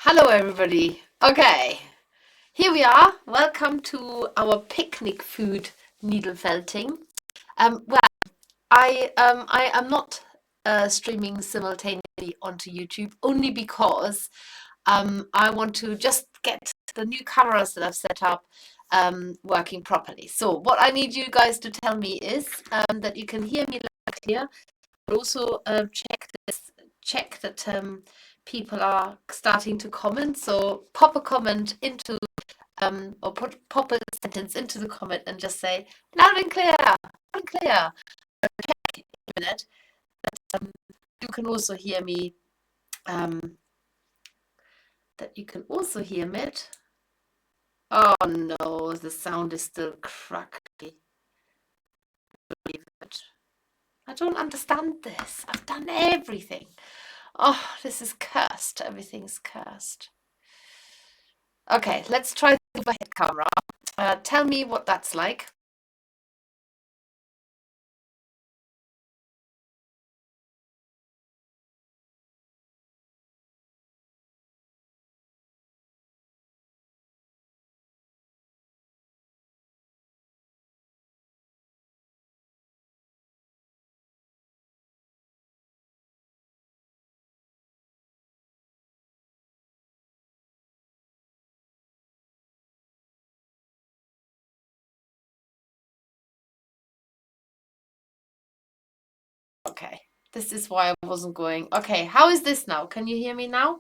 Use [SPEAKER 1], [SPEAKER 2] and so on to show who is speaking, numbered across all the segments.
[SPEAKER 1] Hello, everybody. Okay, here we are. Welcome to our picnic food needle felting. Well, I am not streaming simultaneously onto YouTube only because I want to just get the new cameras that I've set up working properly. So what I need you guys to tell me is that you can hear me loud and clear, but also check that people are starting to comment. So pop a comment into or pop a sentence into the comment and just say loud and clear, loud and clear. Check in a minute that you can also hear me. That you can also hear me. Oh no, the sound is still crackly. I don't understand this. I've done everything. Oh, this is cursed. Everything's cursed. Okay, let's try the overhead camera. Tell me what that's like. Okay, this is why I wasn't going. Okay, how is this now? Can you hear me now?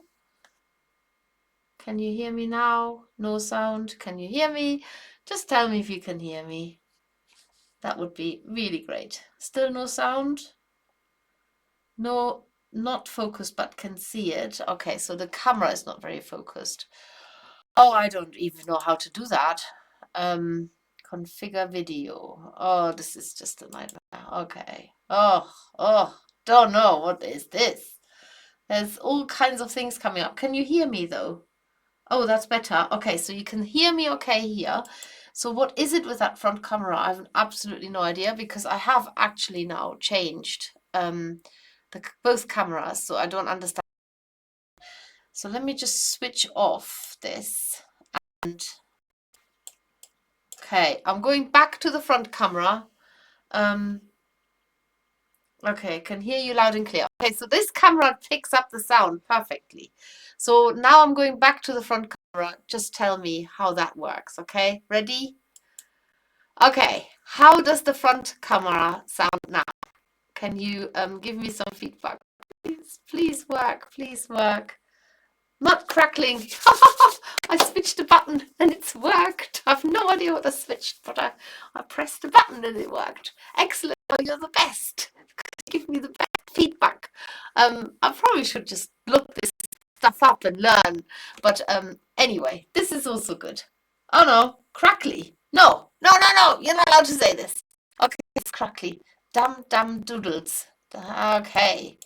[SPEAKER 1] Can you hear me now? No sound. Can you hear me? Just tell me if you can hear me. That would be really great. Still no sound? No, not focused, but can see it. Okay, so the camera is not very focused. Oh, I don't even know how to do that. Configure video. Oh, this is just a nightmare. Okay. Oh, don't know. What is this? There's all kinds of things coming up. Can you hear me though? Oh, that's better. Okay, so you can hear me okay here. So what is it with that front camera? I have absolutely no idea because I have actually now changed both cameras, so I don't understand. So let me just switch off this and okay, I'm going back to the front camera. Okay, can hear you loud and clear. Okay, so this camera picks up the sound perfectly. So now I'm going back to the front camera. Just tell me how that works, okay? Ready? Okay, how does the front camera sound now? Can you give me some feedback? Please work, please work. Not crackling. I switched a button and it's worked. I have no idea what I switched, but I pressed a button and it worked. Excellent. You're the best. Give me the best feedback. I probably should just look this stuff up and learn. But anyway, this is also good. Oh no, crackly. No. You're not allowed to say this. Okay, it's crackly. Dum doodles. Okay.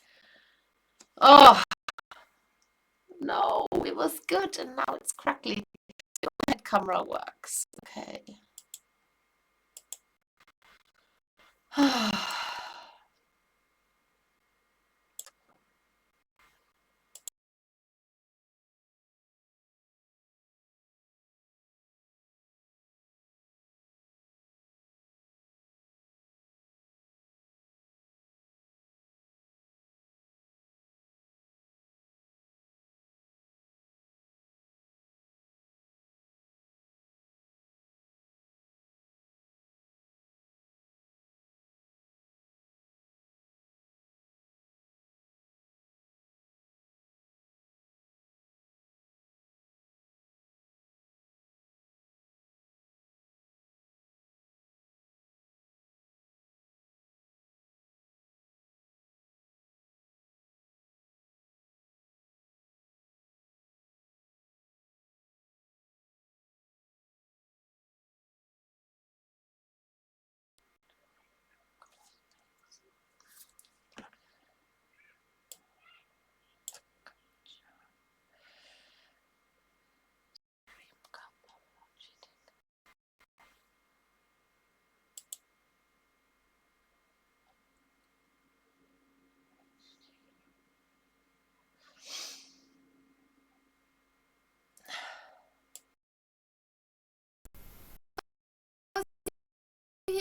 [SPEAKER 1] Oh no, it was good and now it's crackly. The overhead camera works. Okay.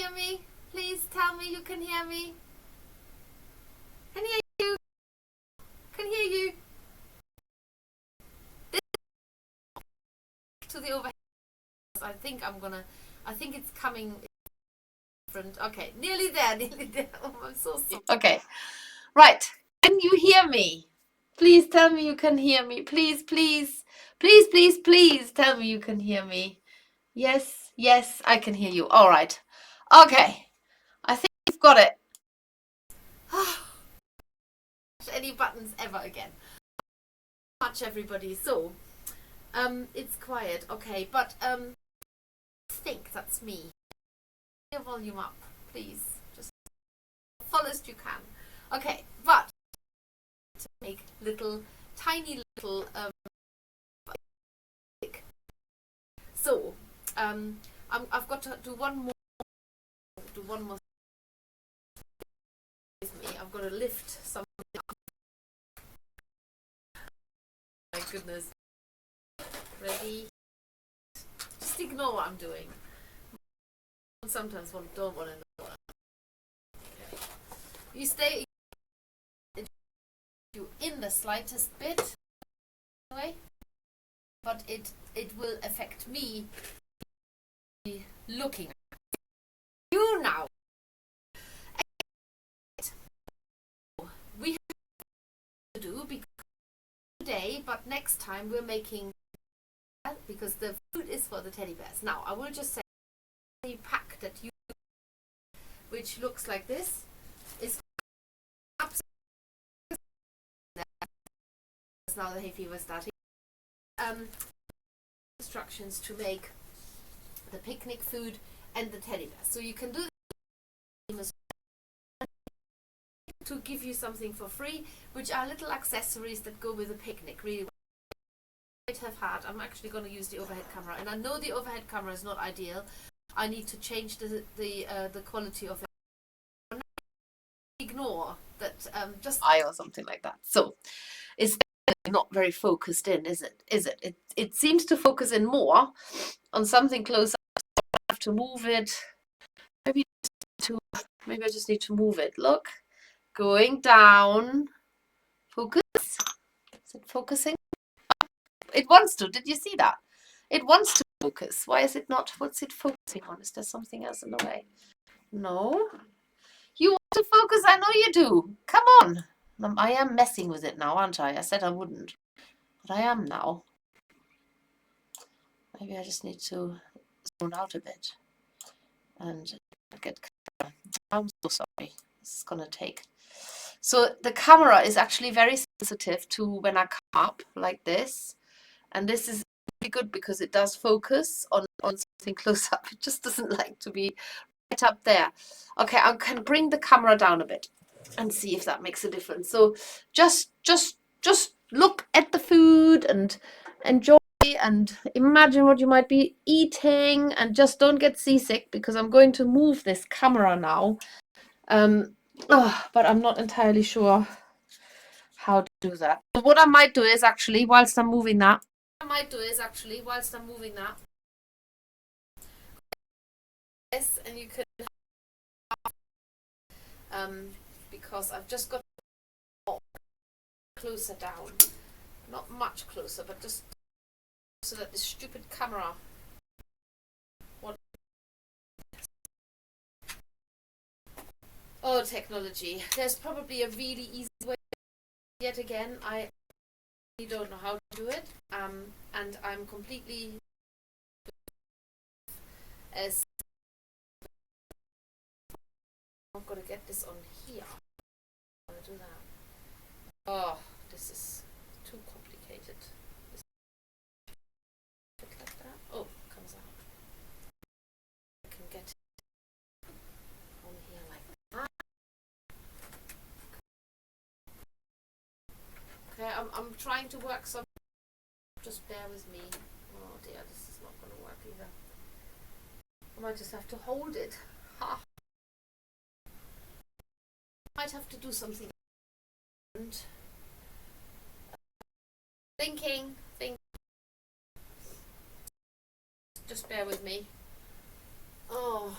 [SPEAKER 1] hear me? Please tell me you can hear me. Can hear you. Can hear you. This to the overhead. I think it's coming different. Okay, nearly there, nearly there. Oh, I'm so sorry. Okay, right. Can you hear me? Please tell me you can hear me. Please, please, please, please, please tell me you can hear me. Yes, yes, I can hear you. All right. Okay, I think you've got it. Any buttons ever again. Much everybody. So, it's quiet. Okay, but I think that's me. Your volume up, please. Just fullest you can. Okay, but to make little, tiny little so I've got to do one more. With me, I've got to lift something up. My goodness. Ready? Just ignore what I'm doing. Sometimes one don't want to know. Okay. You stay in the slightest bit, anyway, but it will affect me looking at you now. We have to do because today, but next time we're making, because the food is for the teddy bears. Now I will just say the pack that you, which looks like this, is now the hay fever starting. Instructions to make the picnic food and the teddy bears. So you can do this to give you something for free, which are little accessories that go with a picnic. Really, might have had. I'm actually going to use the overhead camera, and I know the overhead camera is not ideal. I need to change the quality of it. Ignore that. Just eye or something like that. So it's not very focused in, is it? It seems to focus in more on something closer. I have to move it. Maybe I just need to move it. Look, going down. Focus. Is it focusing? It wants to. Did you see that? It wants to focus. Why is it not? What's it focusing on? Is there something else in the way? No. You want to focus? I know you do. Come on. I am messing with it now, aren't I? I said I wouldn't, but I am now. Maybe I just need to zone out a bit and get. I'm so sorry. This is gonna take. So the camera is actually very sensitive to when I come up like this, and this is really good because it does focus on something close up. It just doesn't like to be right up there. Okay, I can bring the camera down a bit and see if that makes a difference. So just look at the food and enjoy and imagine what you might be eating, and just don't get seasick because I'm going to move this camera now. But I'm not entirely sure how to do that. So what I might do is actually, whilst I'm moving that, yes, and you could because I've just got closer down, not much closer, but just so that this stupid camera. Oh, technology. There's probably a really easy way. Yet again, I don't know how to do it, and I'm completely as I'm gonna get this on here. I'm gonna do that. Oh, this is too complicated. Like that. Oh, it comes out. I can get it on here like that. Okay, I'm trying to work some. Just bear with me. Oh dear, this is not going to work either. I might just have to hold it. Ha! Might have to do something. And thinking. Just bear with me. Oh.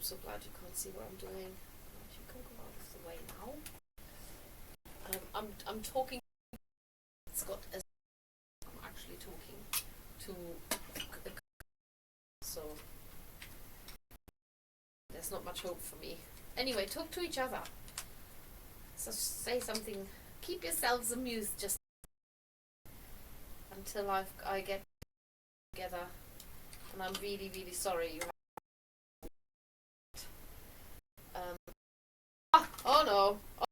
[SPEAKER 1] so glad you can't see what I'm doing. You can go out of the way now. I'm talking. Scott, as I'm actually talking to. So there's not much hope for me. Anyway, talk to each other. So say something. Keep yourselves amused just until I get together. And I'm really, really sorry. You oh no. Oh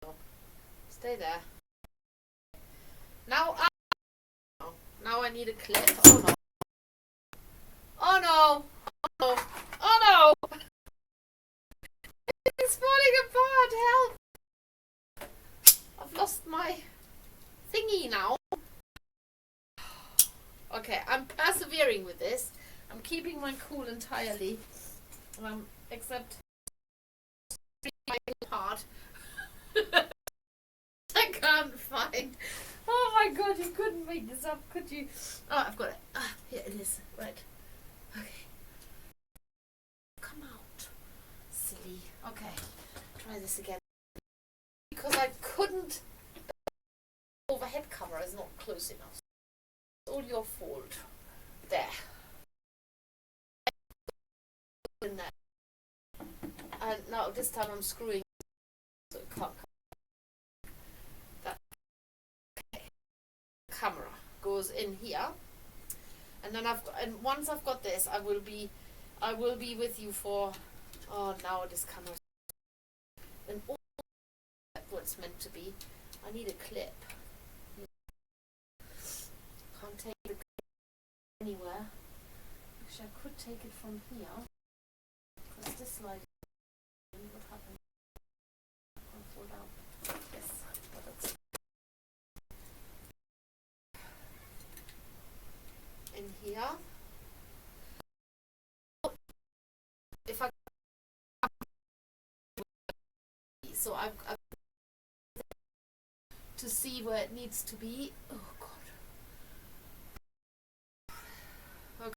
[SPEAKER 1] no. Stay there. Now I need a clip. Oh no. Oh no. Oh no. Oh no. It's falling apart. Help. I've lost my thingy now. Okay, I'm persevering with this. I'm keeping my cool entirely. Except my part. I can't find. Oh my god, you couldn't make this up, could you? Oh, I've got it. Ah, here it is. Right. Okay. Come out. Silly. Okay. Try this again. Because I couldn't. The overhead cover is not close enough. It's all your fault. There. In there. And now this time I'm screwing. So it can't come. That camera goes in here. And then once I've got this, I will be with you for. Oh, now this camera. And all what it's meant to be. I need a clip. Can't take the clip anywhere. Actually, I could take it from here. Because this slide. What happened? I'll fall down. Yes, but that's in here. If I so I've to see where it needs to be. Oh god. Okay.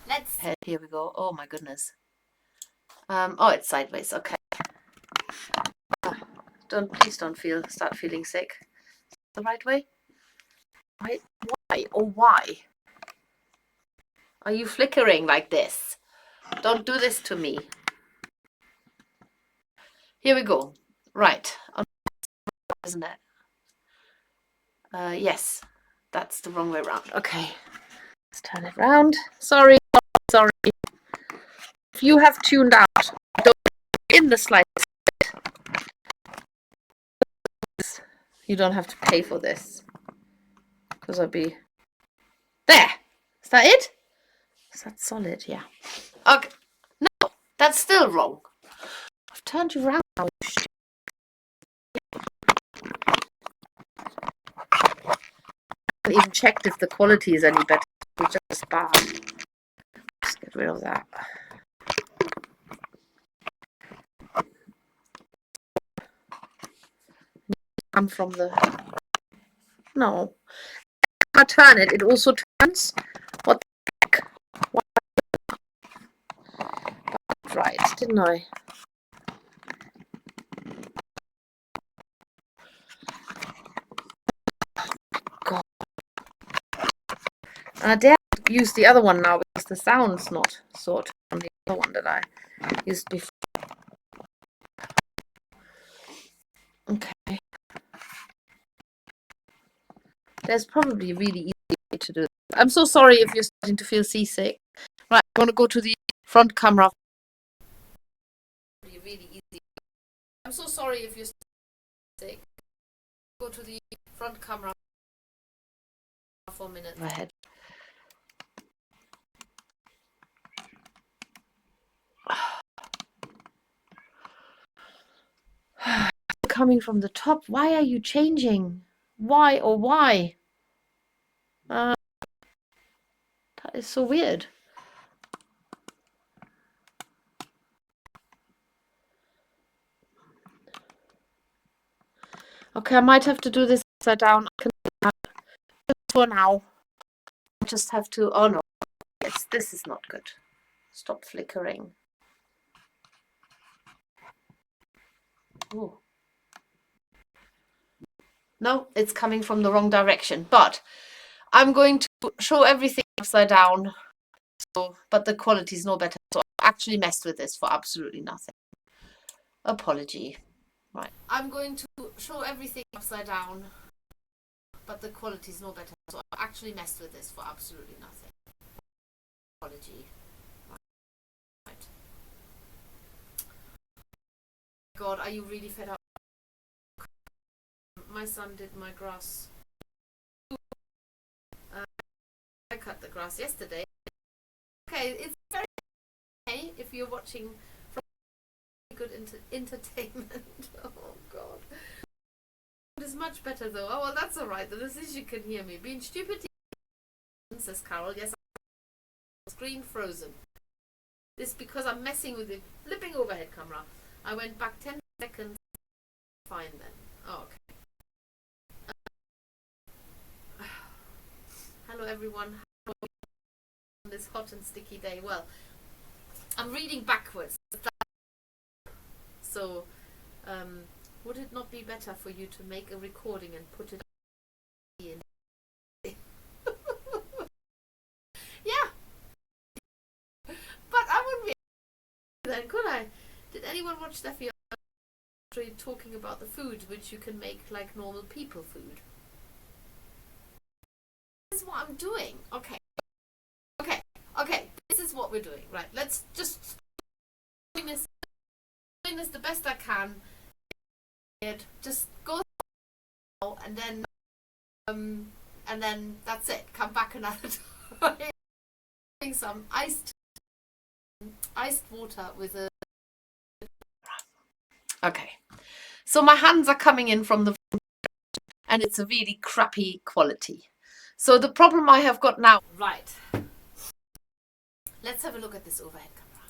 [SPEAKER 1] Let's. Here we go. Oh my goodness. Oh, it's sideways. Okay. Please don't start feeling sick. The right way? Right? Why? Oh, why? Are you flickering like this? Don't do this to me. Here we go. Right. Isn't it? Yes. That's the wrong way around. Okay. Let's turn it round. Sorry. If you have tuned out, don't in the slightest. You don't have to pay for this. Because I'll be... There! Is that it? Is that solid? Yeah. Okay. No, that's still wrong. I've turned you around now. I haven't even checked if the quality is any better. It's just bad. Let's get rid of that. Come from the... No. If I turn it, it also turns. What the heck? Why? Right, didn't I? God. And I dare use the other one now because the sound's not sorted on the other one that I used before. Okay. There's probably a really easy way to do it. I'm so sorry if you're starting to feel seasick. Right, I'm going to go to the front camera. Really easy. I'm so sorry if you're sick. Go to the front camera for a minute. My head. Coming from the top. Why are you changing? Why or why? That is so weird. Okay, I might have to do this upside down. I can do that for now. I just have to. Oh no, this is not good. Stop flickering. Ooh. No, it's coming from the wrong direction, but I'm going to show everything upside down, so, but the quality is no better. So I actually messed with this for absolutely nothing. Apology. Right. I'm going to show everything upside down, but the quality is no better. So I actually messed with this for absolutely nothing. Apology. Right. God, are you really fed up? My son did my grass. I cut the grass yesterday. Okay, it's very okay if you're watching from good entertainment. Oh God, it is much better though. Oh well, that's all right. At least you can hear me. Being stupid, says Carol. Yes, screen frozen. This because I'm messing with the flipping overhead camera. I went back 10 seconds. Fine then. Oh, okay. Hello everyone. How are you on this hot and sticky day? Well, I'm reading backwards. So, would it not be better for you to make a recording and put it in? Yeah. But I wouldn't be then, could I? Did anyone watch Steffi talking about the food which you can make like normal people food? This is what I'm doing. Okay. This is what we're doing. Right. Let's just doing this the best I can. Just go now and then that's it. Come back another time. Some iced water with a. Okay. So my hands are coming in from the and it's a really crappy quality. So the problem I have got now. Right. Let's have a look at this overhead camera.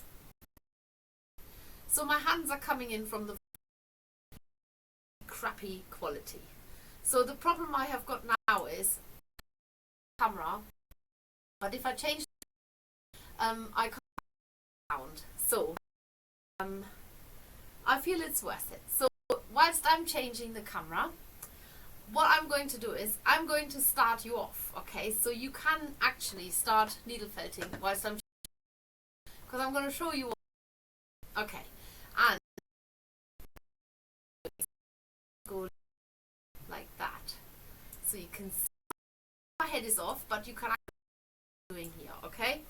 [SPEAKER 1] So my hands are coming in from the crappy quality. So the problem I have got now is camera, but if I change, I can't sound. So I feel it's worth it. So whilst I'm changing the camera, what I'm going to do is I'm going to start you off. Okay, so you can actually start needle felting whilst I'm, because I'm going to show you. Okay, and go like that, so you can see my head is off, but you can actually doing here. Okay,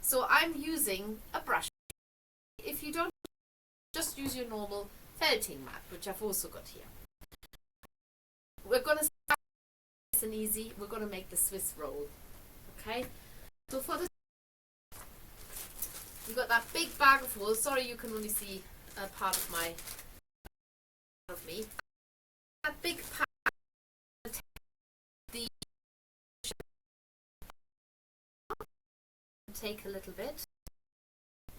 [SPEAKER 1] so I'm using a brush. If you don't, just use your normal felting mat, which I've also got here. We're going to start nice and easy. We're going to make the Swiss roll. Okay, so for this, you've got that big bag of wool. Sorry, you can only see a part of me. That big pack. Take a little bit,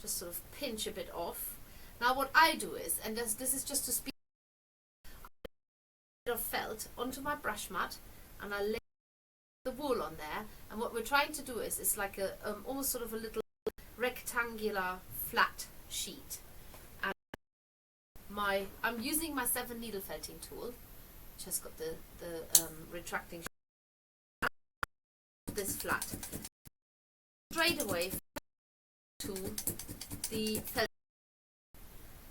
[SPEAKER 1] just sort of pinch a bit off. Now what I do is, and this is just to speed of felt onto my brush mat, and I lay the wool on there, and what we're trying to do is it's like a almost sort of a little rectangular flat sheet. And I'm using my 7 needle felting tool, which has got the retracting this flat straight away to the felt.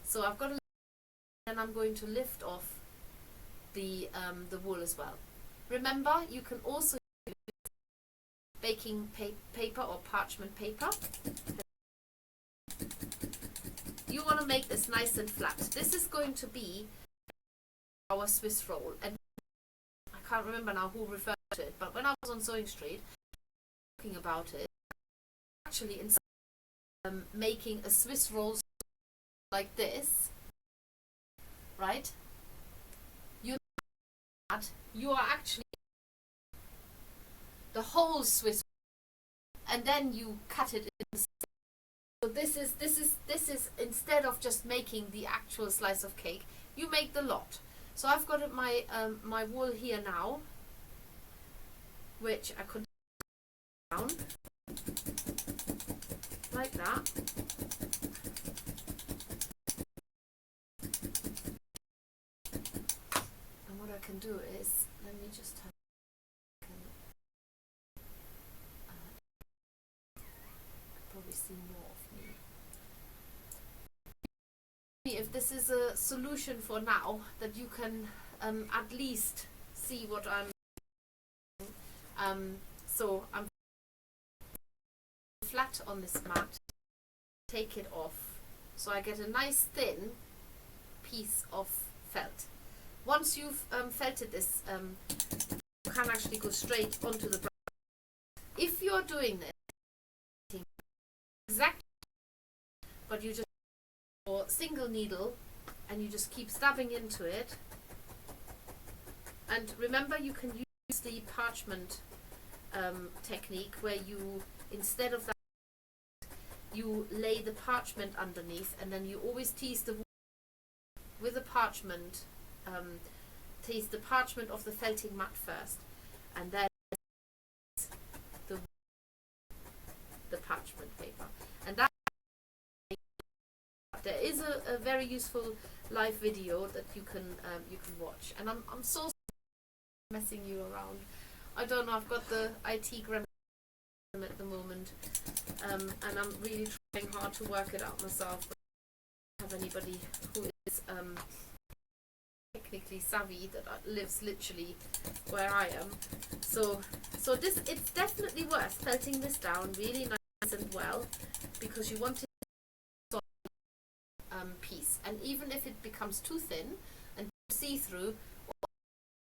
[SPEAKER 1] So I've got a, and I'm going to lift off the wool as well. Remember, you can also use baking paper or parchment paper. You want to make this nice and flat. This is going to be our Swiss roll, and I can't remember now who referred to it, but when I was on Sewing Street talking about it, actually instead of making a Swiss roll like this, right? You are actually the whole Swiss, and then you cut it in. So this is instead of just making the actual slice of cake, you make the lot. So I've got my my wool here now, which I could down like that. And what I can do is, let me just have probably see more of me. If this is a solution for now, that you can at least see what I'm so I'm flat on this mat, take it off, so I get a nice thin piece of felt. Once you've felted this, you can actually go straight onto the brush. If you're doing this exactly, but you just or single needle and you just keep stabbing into it, and remember you can use the parchment technique where you, instead of that, you lay the parchment underneath, and then you always tease the wood with the parchment, tease the parchment of the felting mat first, and then the parchment paper. And that there is a very useful live video that you can watch. And I'm so messing you around. I don't know, I've got the IT grammar at the moment, and I'm really trying hard to work it out myself. But I don't have anybody who is technically savvy that lives literally where I am. So this, it's definitely worth felting this down really nice and well, because you want it piece, and even if it becomes too thin and see-through,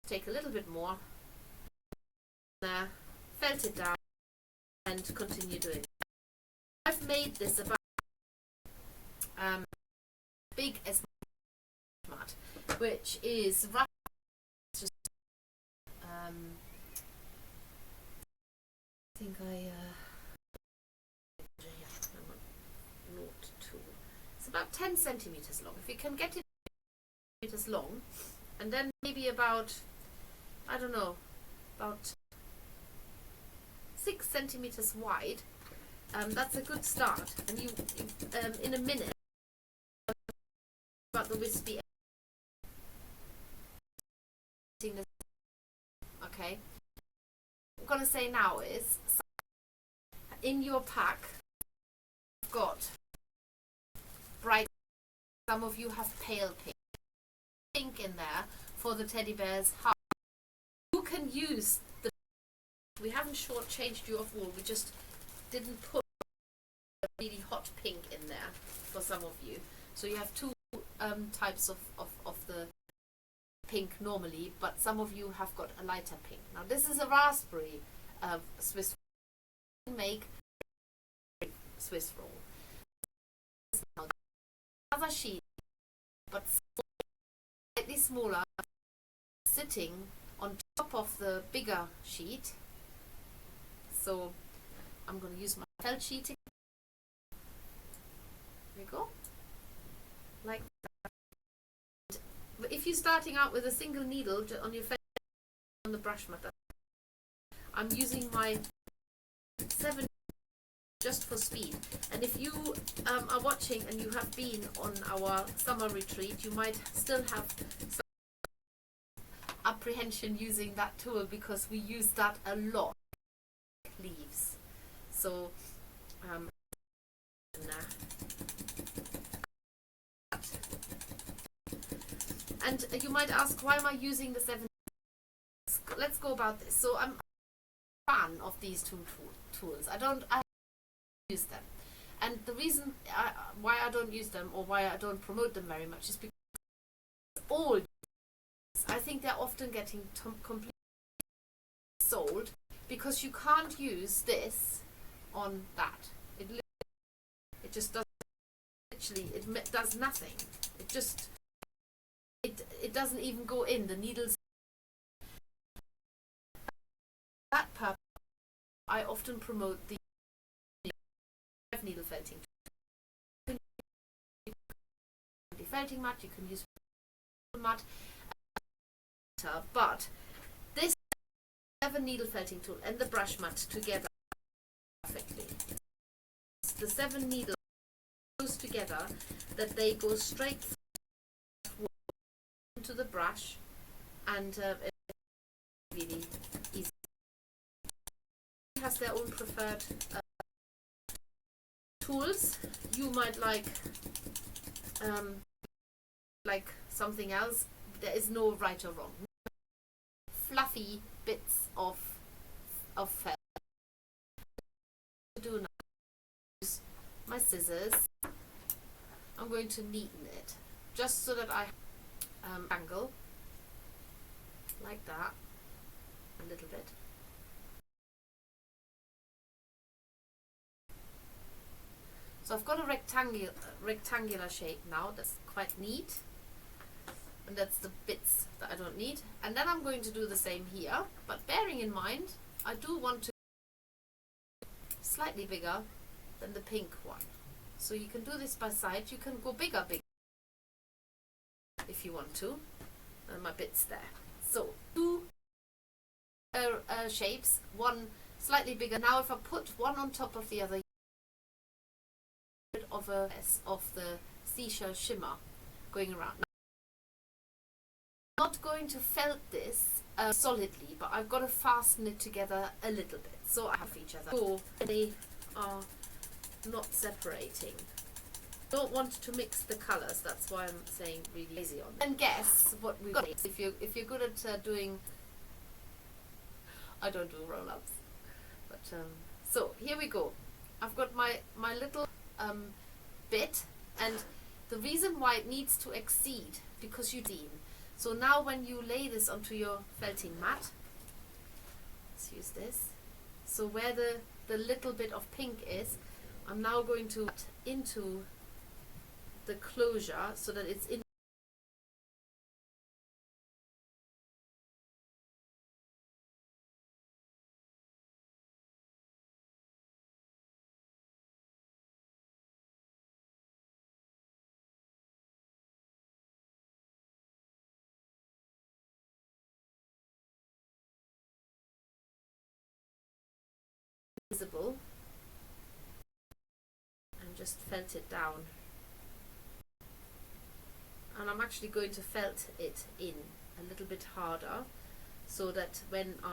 [SPEAKER 1] take a little bit more, felt it down, and continue doing it. I've made this about big as my mat, which is roughly just I think muilti-tool. It's about 10 centimeters long. If you can get it meters long, and then maybe about, I don't know, about 6 centimeters wide, that's a good start. And you in a minute, about the wispy end. Okay. What I'm going to say now is, in your pack, you've got bright, some of you have pale pink in there for the teddy bear's heart. You can use the, we haven't shortchanged you of wool, we just didn't put a really hot pink in there for some of you. So you have two types of the pink normally, but some of you have got a lighter pink. Now this is a raspberry Swiss roll. Make Swiss roll. Now, another sheet, but slightly smaller, sitting on top of the bigger sheet. So I'm going to use my felt sheet. There we go, like that. But if you're starting out with a single needle on your felt on the brush mat, I'm using my 7 just for speed. And if you are watching and you have been on our summer retreat, you might still have some apprehension using that tool, because we use that a lot. Leaves. So and you might ask, why am I using the 7? Let's go about this. So I'm a fan of these two tools. I use them, and the reason why I don't use them, or why I don't promote them very much, is because all, I think they're often getting completely sold, because you can't use this on that. It just does, literally it does nothing. It doesn't even go in the needles. That purpose, I often promote the needle felting. The felting mat, you can use mat, but this 7 needle felting tool and the brush mat together perfectly. the 7 needles close together that they go straight into the brush, and it's really easy. Has their own preferred tools. You might like something else. There is no right or wrong. Fluffy bits of felt. To do now, use my scissors. I'm going to neaten it just so that I angle like that a little bit. So I've got a rectangular shape now. That's quite neat, and that's the bits that I don't need. And then I'm going to do the same here, but bearing in mind I do want to slightly bigger than the pink one. So you can do this by side. You can go bigger if you want to. And my bits there. So 2 shapes, one slightly bigger. Now if I put one on top of the other, of the seashell shimmer going around. Now, I'm not going to felt this solidly, but I've got to fasten it together a little bit so I have each other. So they are not separating. Don't want to mix the colors. That's why I'm saying really easy on them. And guess what we've got. If you're good at doing, I don't do roll-ups, but so here we go. I've got my little bit, and the reason why it needs to exceed, because you deem. So now when you lay this onto your felting mat, let's use this. So where the little bit of pink is, I'm now going to cut into the closure so that it's in visible, and just felt it down. And I'm actually going to felt it in a little bit harder so that when I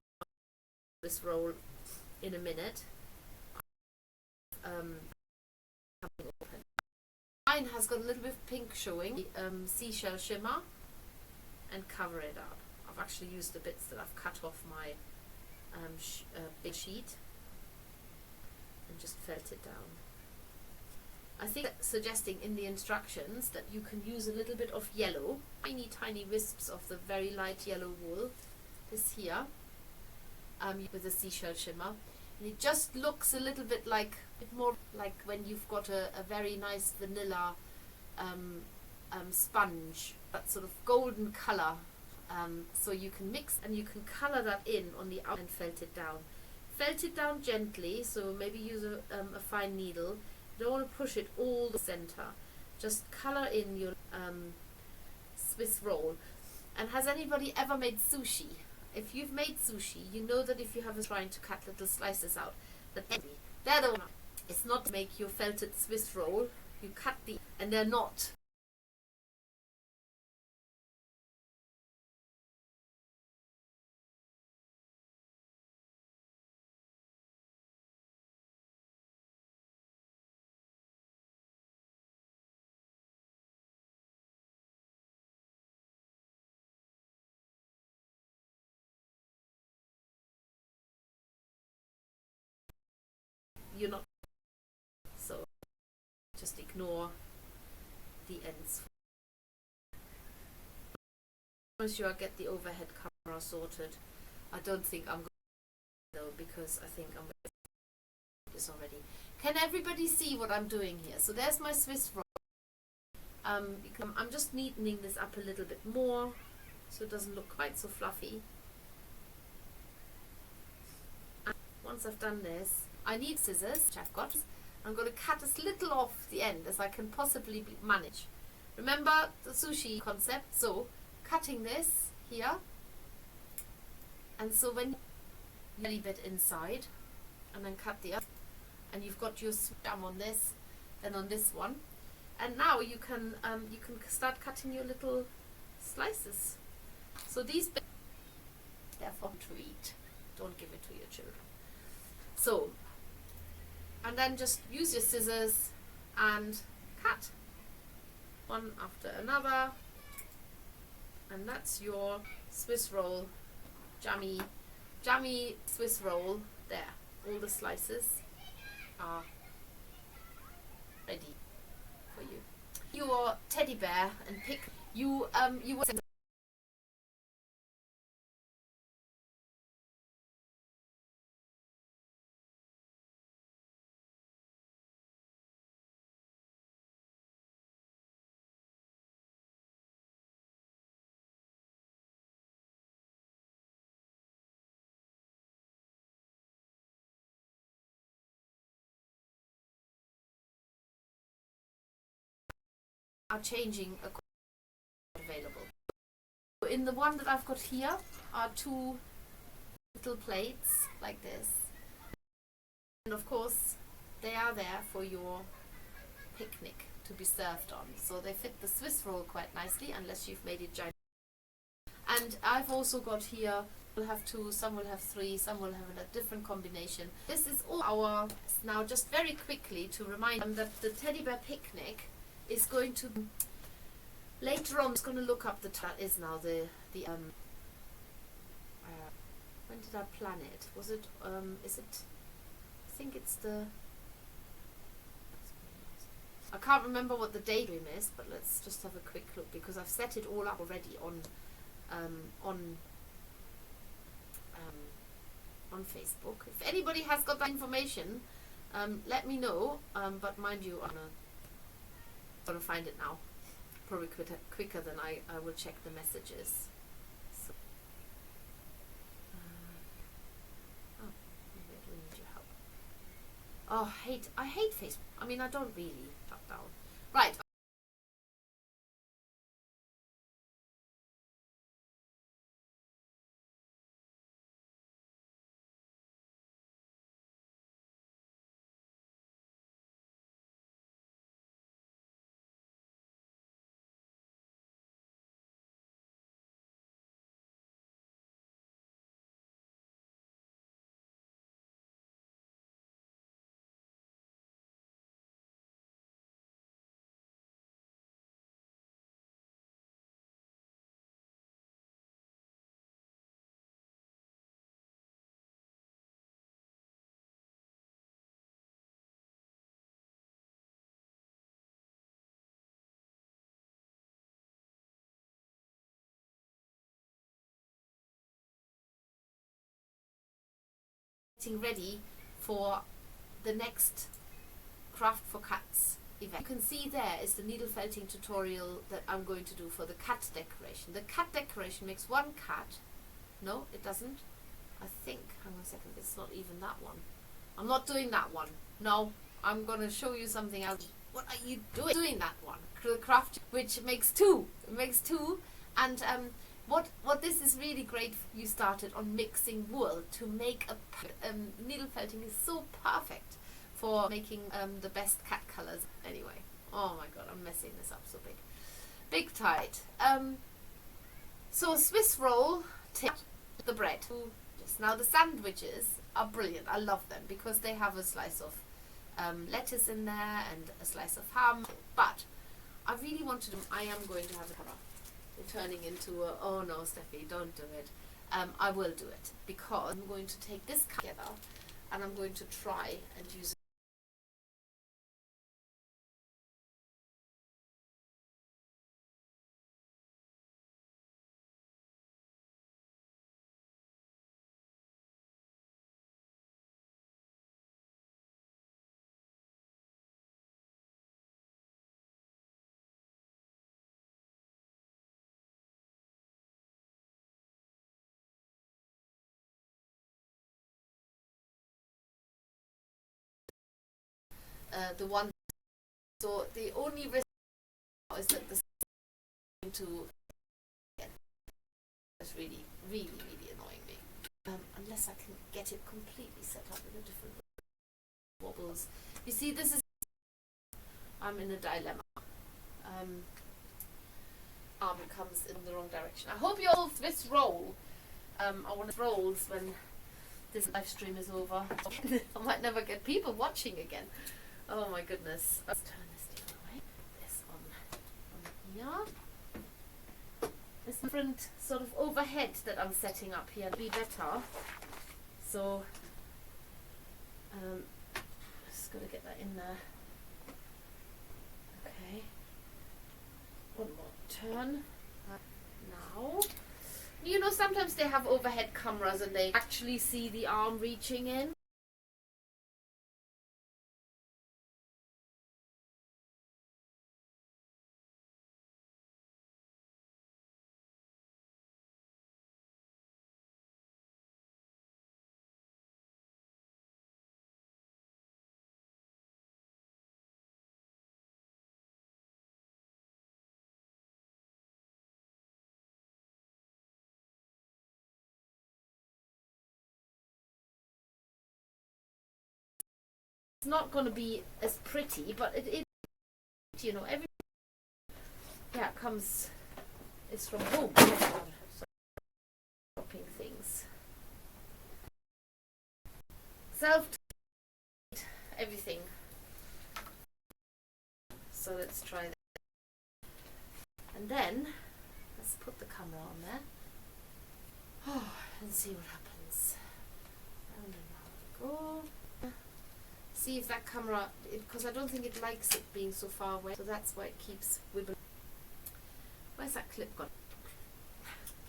[SPEAKER 1] this roll in a minute, coming open. Mine has got a little bit of pink showing, seashell shimmer, and cover it up. I've actually used the bits that I've cut off my big sheet and just felt it down. I think suggesting in the instructions that you can use a little bit of yellow, tiny wisps of the very light yellow wool, this here, with the seashell shimmer, and it just looks a little bit more like when you've got a very nice vanilla sponge, that sort of golden color. So you can mix and you can color that in on the outside and felt it down. Felt it down gently, so maybe use a fine needle. You don't want to push it all the center. Just color in your Swiss roll. And has anybody ever made sushi? If you've made sushi, you know that if you have a trying to cut little slices out, they're the one. It's not to make your felted Swiss roll. You cut and they're not. You're not, so just ignore the ends. Once you get the overhead camera sorted, I don't think I'm going to though, because I think I'm going to do this already. Can everybody see what I'm doing here? So there's my Swiss roll. I'm just neatening this up a little bit more so it doesn't look quite so fluffy. And once I've done this, I need scissors, which I've got. I'm going to cut as little off the end as I can possibly manage. Remember the sushi concept, so cutting this here, and so when you belly bit inside, and then cut the other, and you've got your jam on this, then on this one, and now you can start cutting your little slices. So these bits, they're for to eat. Don't give it to your children. So, and then just use your scissors and cut one after another, and that's your Swiss roll, jammy Swiss roll. There, all the slices are ready for you. Your teddy bear and pick. You are changing available. In the one that I've got here are two little plates like this, and of course they are there for your picnic to be served on. So they fit the Swiss roll quite nicely, unless you've made it giant. And I've also got here, we'll have two, some will have three, some will have a different combination. This is all our, now just very quickly to remind them that the teddy bear picnic is going to, later on, I'm just going to look up that is now the when did I plan it? Was it, is it, I think it's the, I can't remember what the date is, but let's just have a quick look, because I've set it all up already on Facebook. If anybody has got that information, let me know. But mind you, I'm gonna find it now. Probably quicker than I will check the messages. So, oh, maybe I do need your help. Oh, I hate Facebook. I mean, I don't really shut down. Right. Getting ready for the next Craft for Cats event. You can see there is the needle felting tutorial that I'm going to do for the cat decoration. The cat decoration makes one cat. No, it doesn't. I think, hang on a second, it's not even that one. I'm not doing that one. No, I'm going to show you something else. What are you doing? Doing that one. The craft, which makes two. It makes two. And what this is really great, you started on mixing wool to make a needle felting is so perfect for making the best cat colors. Anyway, oh my god, I'm messing this up so big tight. So Swiss roll, the bread. Now the sandwiches are brilliant. I love them because they have a slice of lettuce in there and a slice of ham. But I really want to do, I am going to have a cover. Turning into a, oh no Steffi, don't do it. I will do it because I'm going to take this together and I'm going to try and use the one. So the only risk is that this is going to, it's really annoying me. Unless I can get it completely set up in a different way. wobbles. You see, this is, I'm in a dilemma. Arm comes in the wrong direction. I hope you all Swiss roll. I want rolls when this live stream is over. I might never get people watching again. Oh my goodness. Let's turn this the other way. This on here. This different sort of overhead that I'm setting up here to be better. So just gotta get that in there. Okay. One more turn. Now. You know, sometimes they have overhead cameras and they actually see the arm reaching in. It's not going to be as pretty, but it you know, every comes is from home. So, dropping things. Self everything. So let's try that. And then let's put the camera on there. Oh, and see what happens. And then go. See if that camera, because I don't think it likes it being so far away, so that's why it keeps wibbling. Where's that clip gone?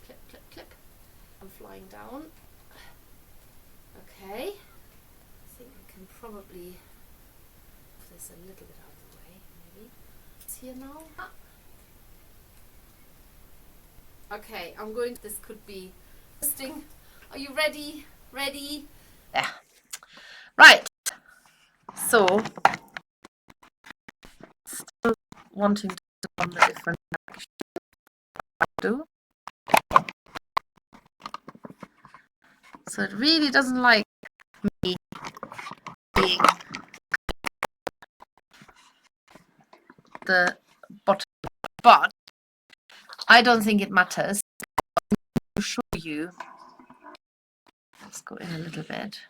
[SPEAKER 1] Clip, clip, clip. I'm flying down. Okay. I think we can probably move this a little bit out of the way, maybe. It's here now. Okay, I'm going, this could be interesting. Are you ready? Ready? Yeah. Right. So, still wanting to do on the different do. So it really doesn't like me being the bottom, but I don't think it matters. To show you, let's go in a little bit.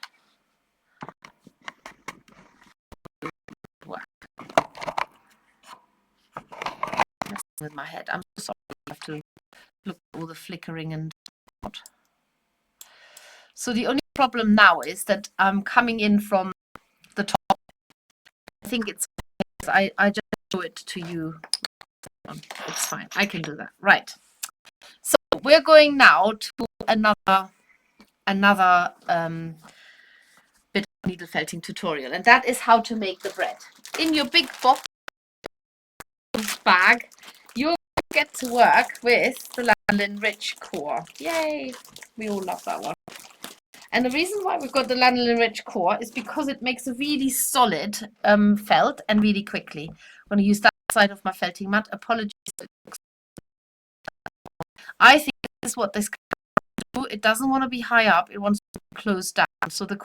[SPEAKER 1] With my head, I'm sorry. I have to look at all the flickering and what. So the only problem now is that I'm coming in from the top. I think it's I just show it to you. It's fine. I can do that. Right. So we're going now to another bit of needle felting tutorial, and that is how to make the bread. In your big box bag, you'll get to work with the lanolin rich core. Yay! We all love that one. And the reason why we've got the lanolin rich core is because it makes a really solid felt and really quickly. I'm going to use that side of my felting mat. Apologies. I think this is what this can do. It doesn't want to be high up. It wants to be closed down. So the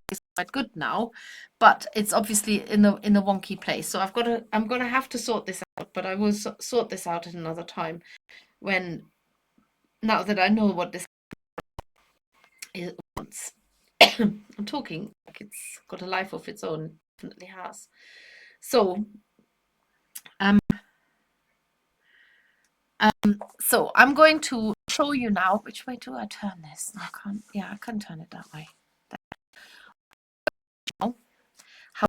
[SPEAKER 1] is quite good now, but it's obviously in the wonky place. So I'm going to have to sort this out, but I will sort this out at another time now that I know what this it wants. I'm talking like it's got a life of its own. It definitely has. So so I'm going to show you now. Which way do I turn this? I can't. Yeah, I can turn it that way. How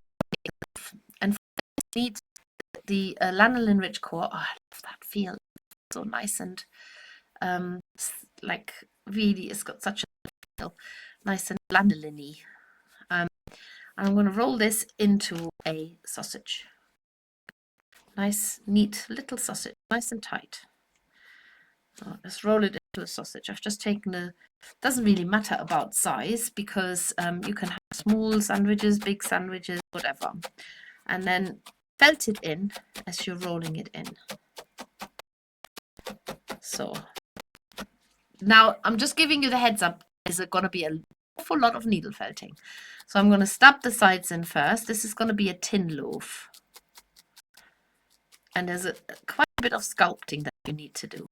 [SPEAKER 1] and need the lanolin rich core. Oh, I love that feel. So nice and like really, it's got such a feel, nice and lanolin-y. I'm going to roll this into a sausage. Nice, neat little sausage, nice and tight. So let's roll it into a sausage. I've just taken doesn't really matter about size because you can have small sandwiches, big sandwiches, whatever. And then felt it in as you're rolling it in. So now I'm just giving you the heads up. Is it going to be a awful lot of needle felting. So I'm going to stab the sides in first. This is going to be a tin loaf. And there's quite a bit of sculpting that you need to do.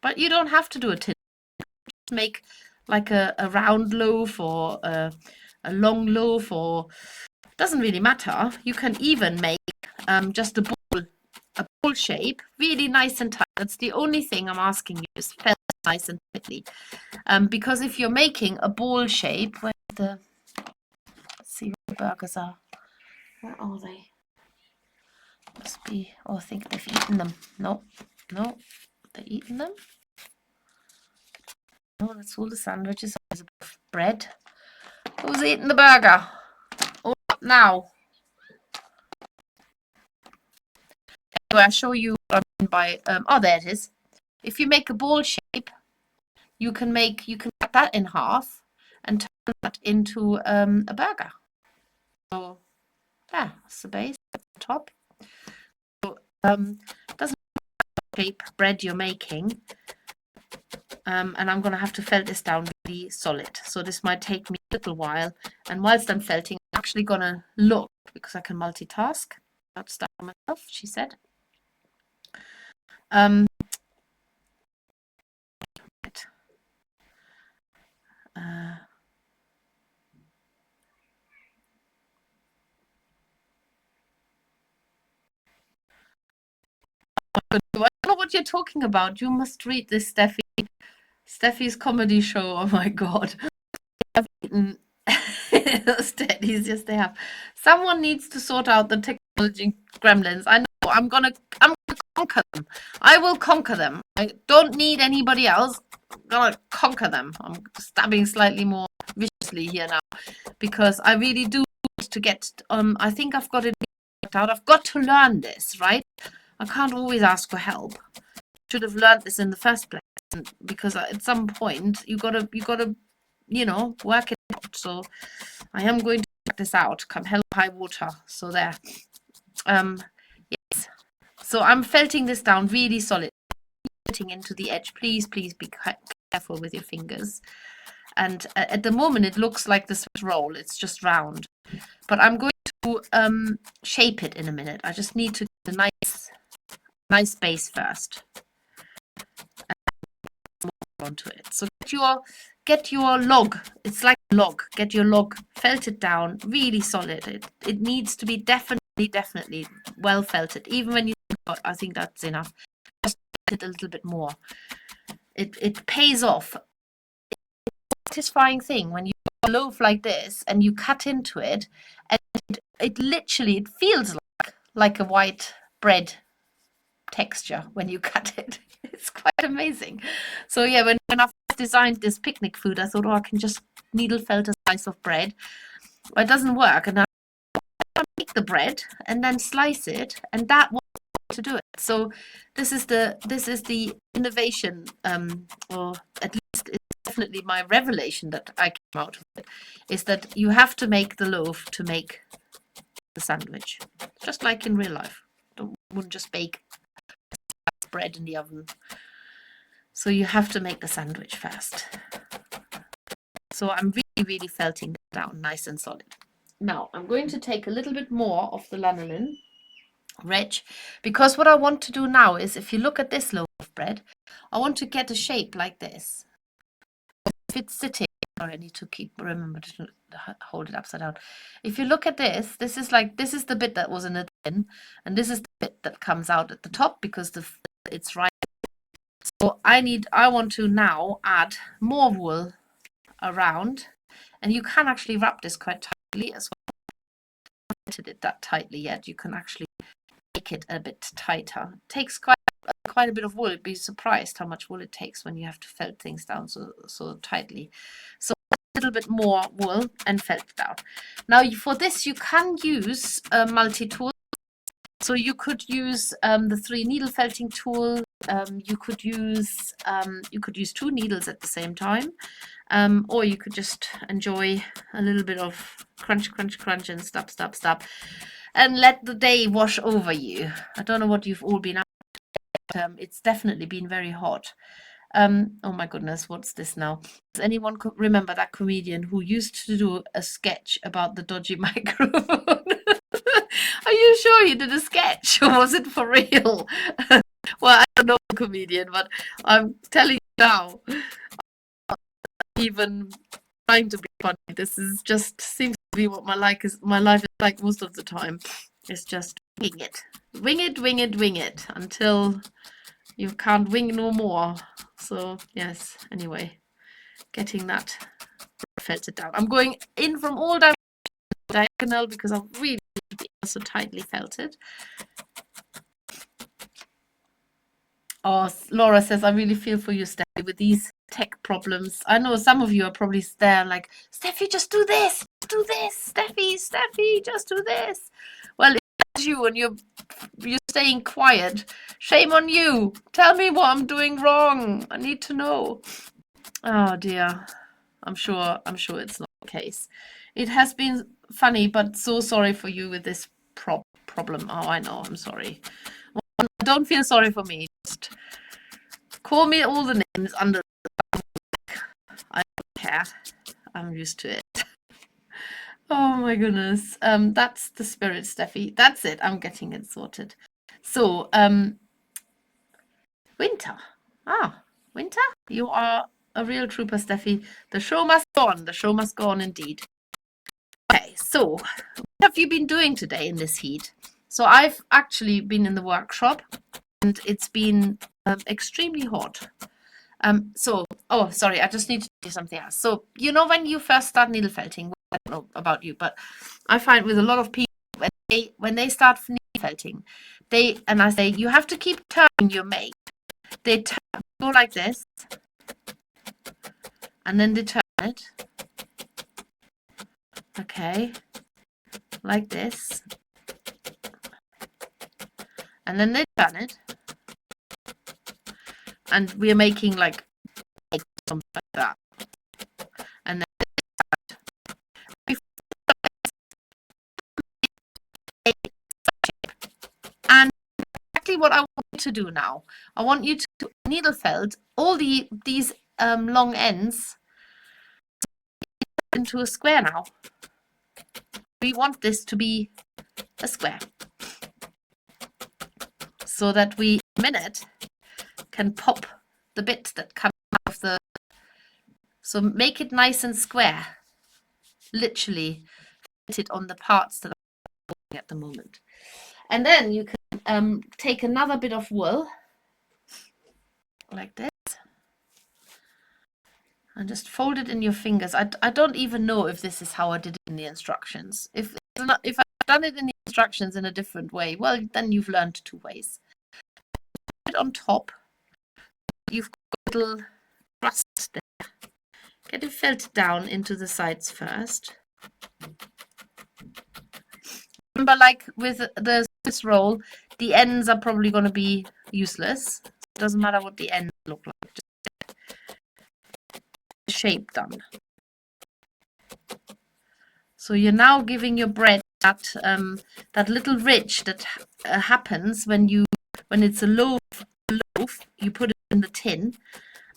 [SPEAKER 1] But you don't have to do a tin. Just make like a round loaf or a long loaf, or doesn't really matter. You can even make just a bowl shape, really nice and tight. That's the only thing I'm asking you, is felt nice and tightly. Because if you're making a bowl shape, let's see where the burgers are. Where are they? Must be, oh, I think they've eaten them. No, they're eating them. No, that's all the sandwiches. There's a bit of bread. Who's eating the burger? Oh, now. Anyway, I'll show you what I mean by, oh, there it is. If you make a ball shape, you can cut that in half and turn that into a burger. So, yeah, that's the base at the top. So, doesn't matter what shape bread you're making. And I'm going to have to felt this down really solid. So this might take me a little while. And whilst I'm felting, I'm actually going to look, because I can multitask. Not start myself, she said. Right. I don't know what you're talking about. You must read this, Steffi. Steffi's comedy show. Oh my God. I've eaten those teddies. Yes, they have. Someone needs to sort out the technology gremlins. I know. I'm gonna conquer them. I will conquer them. I don't need anybody else. I'm gonna conquer them. I'm stabbing slightly more viciously here now, because I really do want to get. I think I've got it worked out. I've got to learn this, right? I can't always ask for help. Should have learned this in the first place, because at some point you gotta you know, work it out. So I am going to work this out, come hell or high water. So there. Yes. So I'm felting this down really solid, felting into the edge. Please be careful with your fingers. And at the moment it looks like the Swiss roll. It's just round. But I'm going to shape it in a minute. I just need to get a nice base first. Onto it. So get your log. It's like a log. Get your log, felt it down really solid. It needs to be definitely well felted. Even when you think, oh, I think that's enough, just it a little bit more. It pays off. It's a satisfying thing when you do a loaf like this and you cut into it, and it literally feels like a white bread texture when you cut it. It's quite amazing. So yeah, when I first designed this picnic food, I thought, oh, I can just needle felt a slice of bread. But it doesn't work. And I make the bread and then slice it, and that was to do it. So this is the innovation, or at least it's definitely my revelation that I came out of it, is that you have to make the loaf to make the sandwich, just like in real life. Wouldn't just bake bread in the oven. So you have to make the sandwich first. So I'm really felting it down nice and solid. Now I'm going to take a little bit more of the lanolin reg, because what I want to do now is, if you look at this loaf of bread, I want to get a shape like this. If it's sitting, I need to remember to hold it upside down. If you look at this, this is the bit that was in the tin, and this is the bit that comes out at the top because it's right. So I want to now add more wool around, and you can actually wrap this quite tightly as well. I haven't fitted it that tightly yet. You can actually make it a bit tighter. It takes quite a bit of wool. You'd be surprised how much wool it takes when you have to felt things down so tightly. So a little bit more wool and felt it down. Now for this you can use a multi-tool. So you could use the 3 needle felting tool. You could use 2 needles at the same time, or you could just enjoy a little bit of crunch and stop, and let the day wash over you. I don't know what you've all been up to, but it's definitely been very hot. Oh my goodness, what's this now? Does anyone remember that comedian who used to do a sketch about the dodgy microphone? Are you sure you did a sketch or was it for real? Well, I don't know the comedian, but I'm telling you now, even trying to be funny, this is just seems to be what my life is like most of the time. It's just wing it. Wing it, wing it, wing it until you can't wing no more. So yes, anyway, getting that felted down. I'm going in from all diagonal because I really need to be so tightly felted. Oh, Laura says, I really feel for you, Steffi, with these tech problems. I know some of you are probably there like, Steffi, just do this, do this, Steffi, just do this. Well, if it's you and you're staying quiet, shame on you. Tell me what I'm doing wrong. I need to know. Oh dear. I'm sure it's not the case. It has been funny, but so sorry for you with this problem. Oh, I know, I'm sorry. Well, don't feel sorry for me. Just call me all the names under the I don't care. I'm used to it. Oh my goodness. That's the spirit, Steffi. That's it. I'm getting it sorted. So, winter. Winter? You are a real trooper, Steffi. The show must go on. The show must go on indeed. Okay, so what have you been doing today in this heat? So I've actually been in the workshop and it's been extremely hot. Oh, sorry, I just need to do something else. So, you know, when you first start needle felting, I don't know about you, but I find with a lot of people, when they start needle felting, and I say, you have to keep turning your make. They go like this, and then they turn it. Okay, like this. And then they turn it. And we're making like something like that. And then and exactly what I want you to do now. I want you to needle felt all these long ends into a square now. We want this to be a square. So that we, in a minute, can pop the bit that comes out of the... So make it nice and square. Literally fit it on the parts that I'm doing at the moment. And then you can take another bit of wool, like this, and just fold it in your fingers. I don't even know if this is how I did it in the instructions. If I've done it in the instructions in a different way, well, then you've learned 2 ways. Put it on top. You've got a little crust there. Get it felted down into the sides first. Remember, like with the Swiss roll, the ends are probably going to be useless. It doesn't matter what the ends look like. Just get the shape done. So you're now giving your bread that little ridge that happens when it's a loaf. You put it in the tin,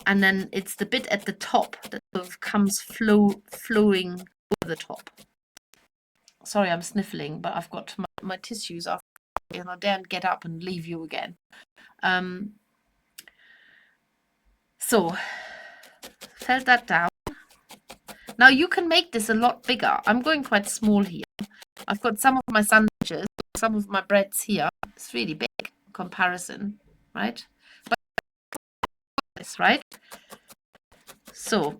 [SPEAKER 1] and then it's the bit at the top that sort of comes flowing over the top. Sorry, I'm sniffling, but I've got my tissues off, and I daren't get up and leave you again. So felt that down. Now you can make this a lot bigger. I'm going quite small here. I've got some of my sandwiches, some of my breads here. It's really big in comparison, right? But this, right? So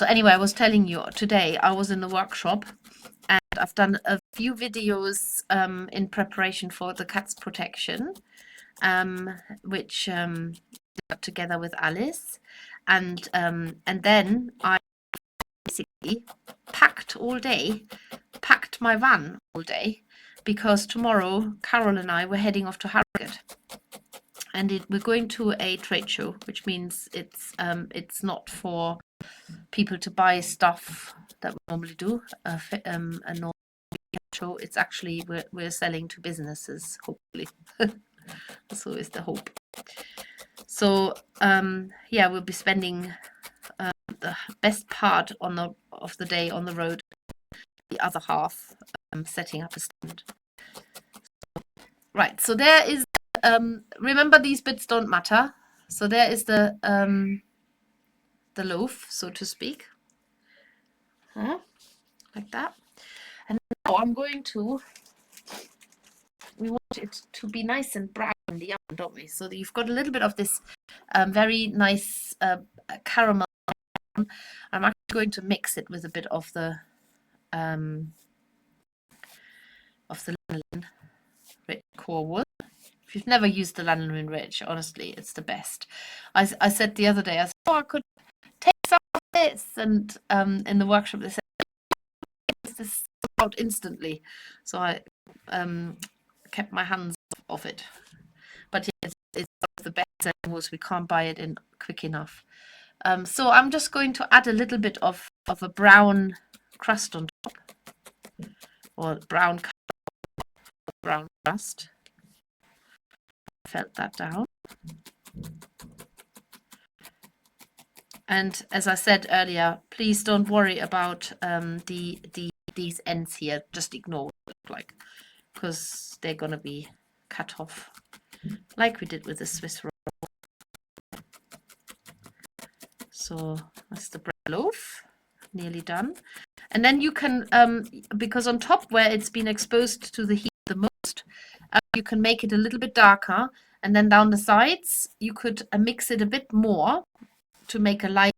[SPEAKER 1] anyway, I was telling you today I was in the workshop and I've done a few videos in preparation for the cat's protection, which did together with Alice, and then I basically packed my van all day, because tomorrow Carol and I were heading off to Harrogate, and we're going to a trade show, which means it's not for people to buy stuff that we normally do, a normal show. It's actually we're selling to businesses, hopefully. So is the hope. So yeah, we'll be spending the best part of the day on the road, the other half setting up a stand. Right, so there is, remember these bits don't matter. So there is the loaf, so to speak, like that. And now I'm going to, we want it to be nice and brown in the oven, don't we? So that you've got a little bit of this very nice caramel. I'm actually going to mix it with a bit of the lanolin rich core wool. If you've never used the lanolin rich, honestly, it's the best. I said the other day, I said, oh, I could take some of this, and in the workshop they said this out instantly. So I kept my hands off it. But yeah, it's the best animals. We can't buy it in quick enough. So I'm just going to add a little bit of a brown crust on top, or brown crust. Felt that down. And as I said earlier, please don't worry about these ends here. Just ignore what they look like, because they're going to be cut off like we did with the Swiss roll. So that's the bread loaf, nearly done. And then you can, because on top where it's been exposed to the heat the most, you can make it a little bit darker. And then down the sides, you could mix it a bit more to make a light,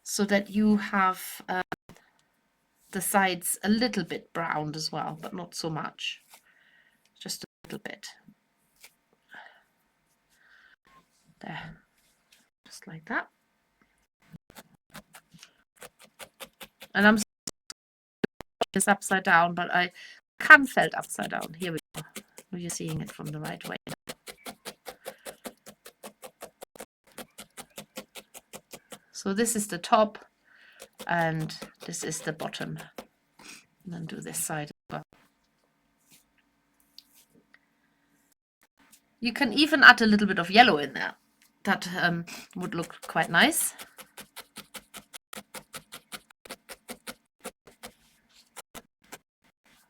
[SPEAKER 1] so that you have the sides a little bit browned as well, but not so much, just a little bit. There, just like that. And I'm this upside down, but I can felt upside down. Here we go. You're seeing it from the right way. So this is the top, and this is the bottom. And then do this side as well. You can even add a little bit of yellow in there. That would look quite nice.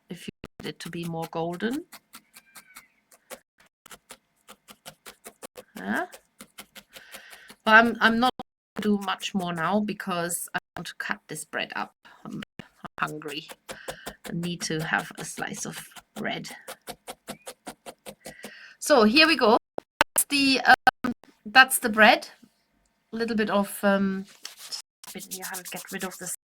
[SPEAKER 1] If you want it to be more golden. Yeah. But I'm not going to do much more now, because I want to cut this bread up. I'm hungry. I need to have a slice of bread. So here we go. That's the bread. A little bit of you have to get rid of this.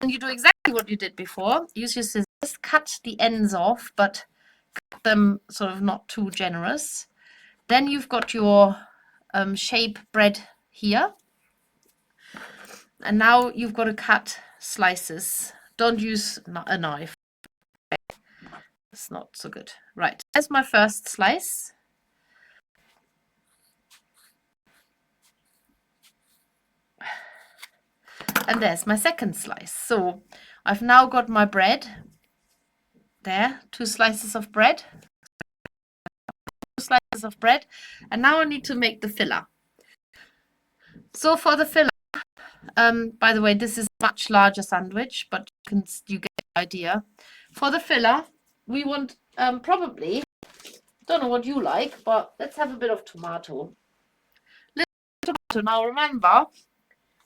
[SPEAKER 1] And you do exactly what you did before. Use your scissors, cut the ends off, but cut them sort of not too generous. Then you've got your shape bread here. And now you've got to cut slices. Don't use a knife. It's not so good. Right, there's my first slice. And there's my second slice. So I've now got my bread there, 2 slices of bread. 2 slices of bread. And now I need to make the filler. So for the filler, by the way, this is a much larger sandwich, but you get the idea. For the filler, we want probably, don't know what you like, but let's have a bit of tomato. Tomato. Now remember,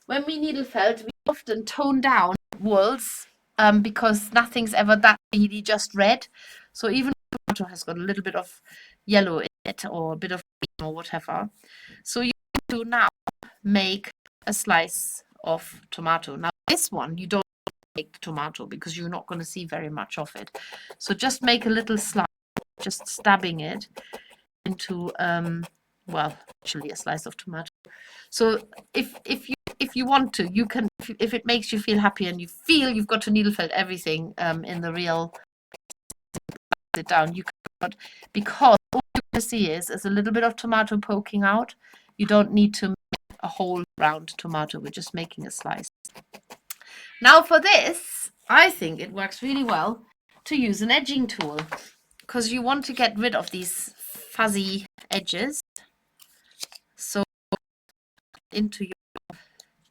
[SPEAKER 1] when we needle felt, we often tone down wools because nothing's ever that really just red. So even tomato has got a little bit of yellow in it, or a bit of green or whatever. So you do now make a slice of tomato. Now this one you don't make tomato because you're not going to see very much of it. So just make a little slice, just stabbing it into well, actually a slice of tomato. So if you want to, you can, if it makes you feel happy and you feel you've got to needle felt everything in the real it down, you can, because all you're going to see is a little bit of tomato poking out. You don't need to make a whole round tomato. We're just making a slice. Now for this, I think it works really well to use an edging tool. because you want to get rid of these fuzzy edges. So into your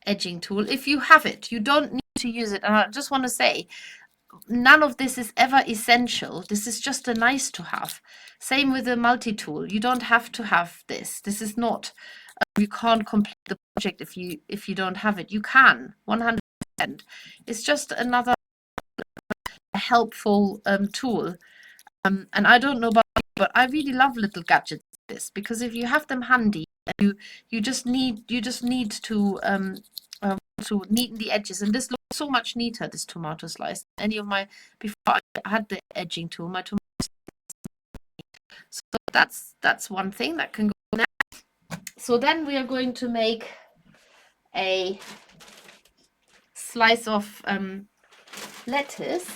[SPEAKER 1] edging tool, if you have it, you don't need to use it. And I just want to say, none of this is ever essential. This is just a nice to have. Same with the multi-tool. You don't have to have this. This is not, you can't complete the project if you don't have it. You can, 100%. It's just another helpful tool. And I don't know about you, but I really love little gadgets like this, because if you have them handy, you just need to neaten the edges. And this looks so much neater, this tomato slice. Any of my, before I had the edging tool, my tomato. So that's one thing that can go now. So then we are going to make a slice of lettuce.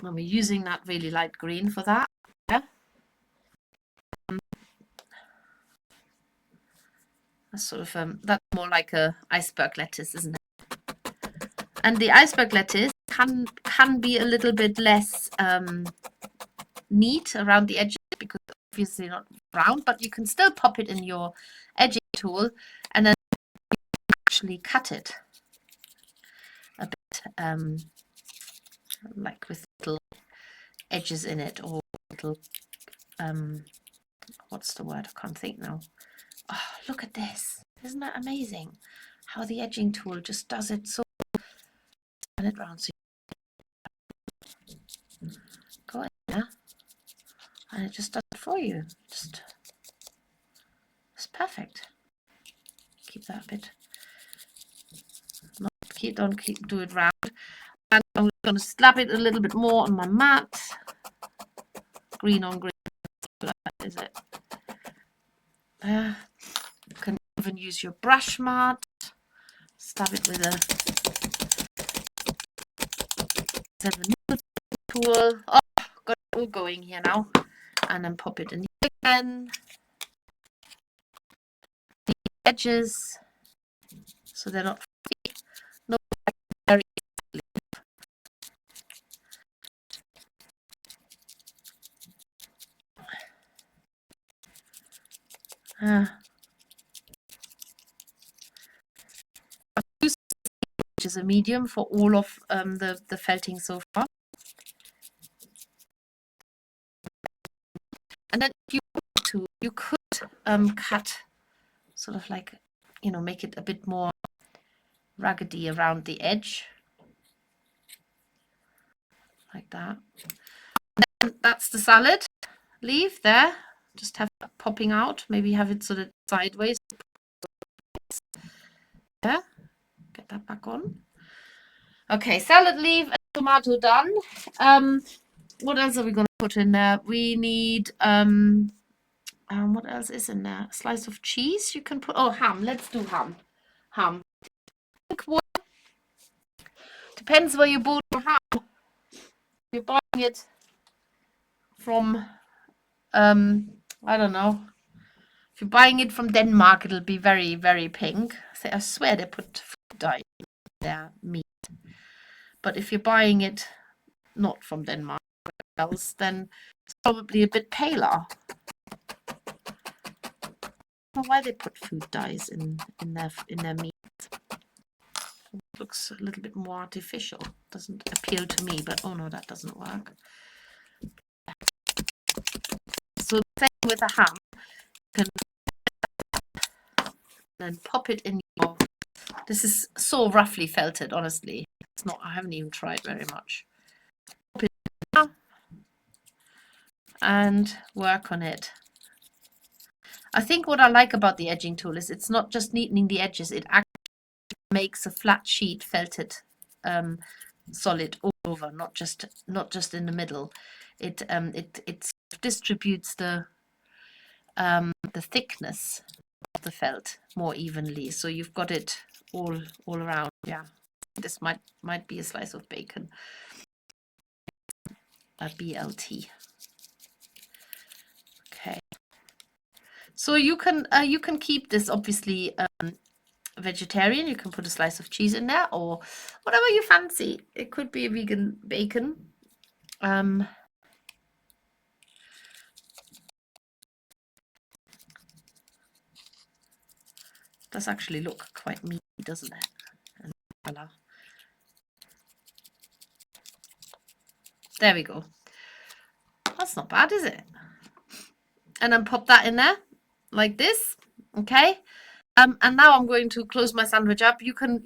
[SPEAKER 1] And we're using that really light green for that. Yeah. That's sort of that's more like a iceberg lettuce, isn't it? And the iceberg lettuce can be a little bit less neat around the edges, because obviously not round, but you can still pop it in your edging tool and then actually cut it a bit, like with little edges in it, or little what's the word? I can't think now. Oh, look at this. Isn't that amazing? How the edging tool just does it so. Turn it round so you go in there, and it just does it for you. Just, it's perfect. Keep that a bit. Don't do it round. And I'm going to slap it a little bit more on my mat. Green on green. That is it. There. You can even use your brush mat. Stab it with a tool. Oh, got it all going here now. And then pop it in again. The edges, so they're not free. No, very which is a medium for all of the felting so far. And then if you want to, you could cut sort of like, make it a bit more raggedy around the edge. Like that. And then that's the salad leaf there. Just have it popping out. Maybe have it sort of sideways. Yeah. Get that back on. Okay, salad leaf and tomato done. What else are we going to put in there? We need what else is in there? A slice of cheese. You can put, oh, ham. Let's do ham. Ham. Depends where you bought your ham. If you're buying it from I don't know. If you're buying it from Denmark, it'll be very, very pink. I swear they put food dye in their meat. But if you're buying it not from Denmark else, then it's probably a bit paler. I don't know why they put food dyes in their meat. It looks a little bit more artificial. Doesn't appeal to me, but oh no, that doesn't work. So the same with the ham. You can then pop it in your. This is so roughly felted, honestly. It's not. I haven't even tried very much. Pop it in and work on it. I think what I like about the edging tool is it's not just neatening the edges. It actually makes a flat sheet felted solid all over, not just in the middle. It distributes the thickness of the felt more evenly, so you've got it all around. Yeah, this might be a slice of bacon, a BLT. Okay, so you can keep this obviously vegetarian, you can put a slice of cheese in there or whatever you fancy. It could be a vegan bacon. Does actually look quite meaty, doesn't it? And color. There we go. That's not bad, is it? And then pop that in there like this. Okay. And now I'm going to close my sandwich up. You can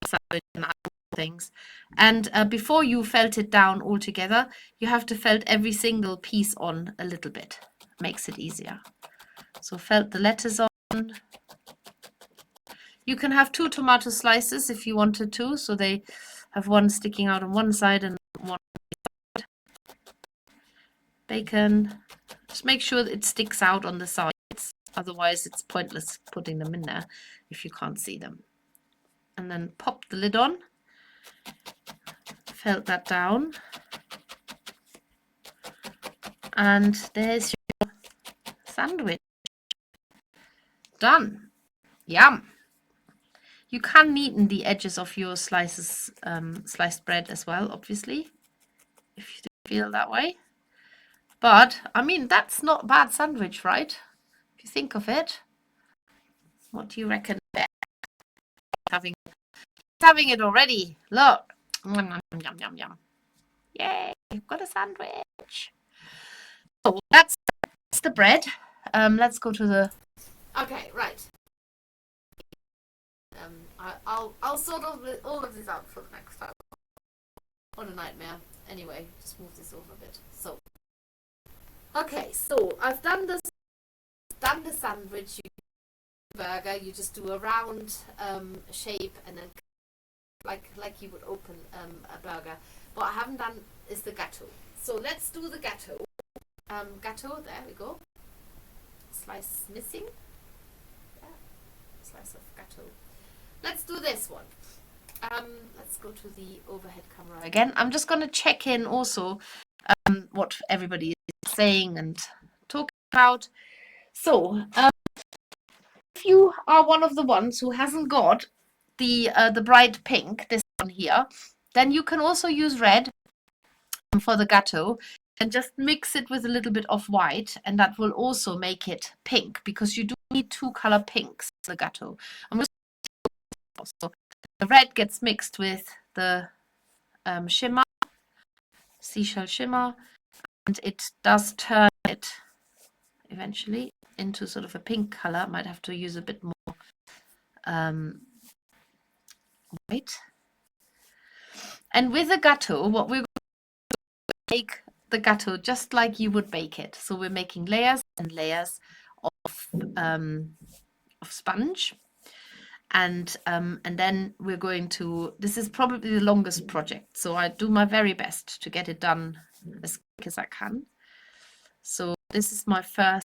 [SPEAKER 1] sandwich and add things. And before you felt it down all together, you have to felt every single piece on a little bit. Makes it easier. So felt the lettuce on. You can have 2 tomato slices if you wanted to, so they have one sticking out on one side and one side. Bacon. Just make sure that it sticks out on the sides, otherwise it's pointless putting them in there if you can't see them. And then pop the lid on. Felt that down. And there's your sandwich. Done. Yum. You can neaten the edges of your slices, sliced bread as well, obviously, if you feel that way. But, I mean, that's not a bad sandwich, right? If you think of it. What do you reckon? Having it already. Look. Yum, yum, yum, yum. Yay, you've got a sandwich. So, that's the bread. Let's go to the... Okay, right. I'll sort all of this out for next time. What a nightmare. Anyway, just move this over a bit. So, okay, so I've done the sandwich burger. You just do a round shape and then like you would open a burger. What I haven't done is the gateau. So let's do the gateau. Gateau. There we go. Slice missing. Yeah, slice of gateau. Let's do this one. Let's go to the overhead camera again. I'm just going to check in also what everybody is saying and talking about. So, if you are one of the ones who hasn't got the bright pink, this one here, then you can also use red for the gateau and just mix it with a little bit of white, and that will also make it pink because you do need 2 color pinks in the gateau. So the red gets mixed with the shimmer, seashell shimmer, and it does turn it eventually into sort of a pink color. Might have to use a bit more white. And with the gateau, what we're going to do is make the gateau just like you would bake it. So we're making layers and layers of sponge. And then we're going to, this is probably the longest project, so I do my very best to get it done as quick as I can. So this is my first,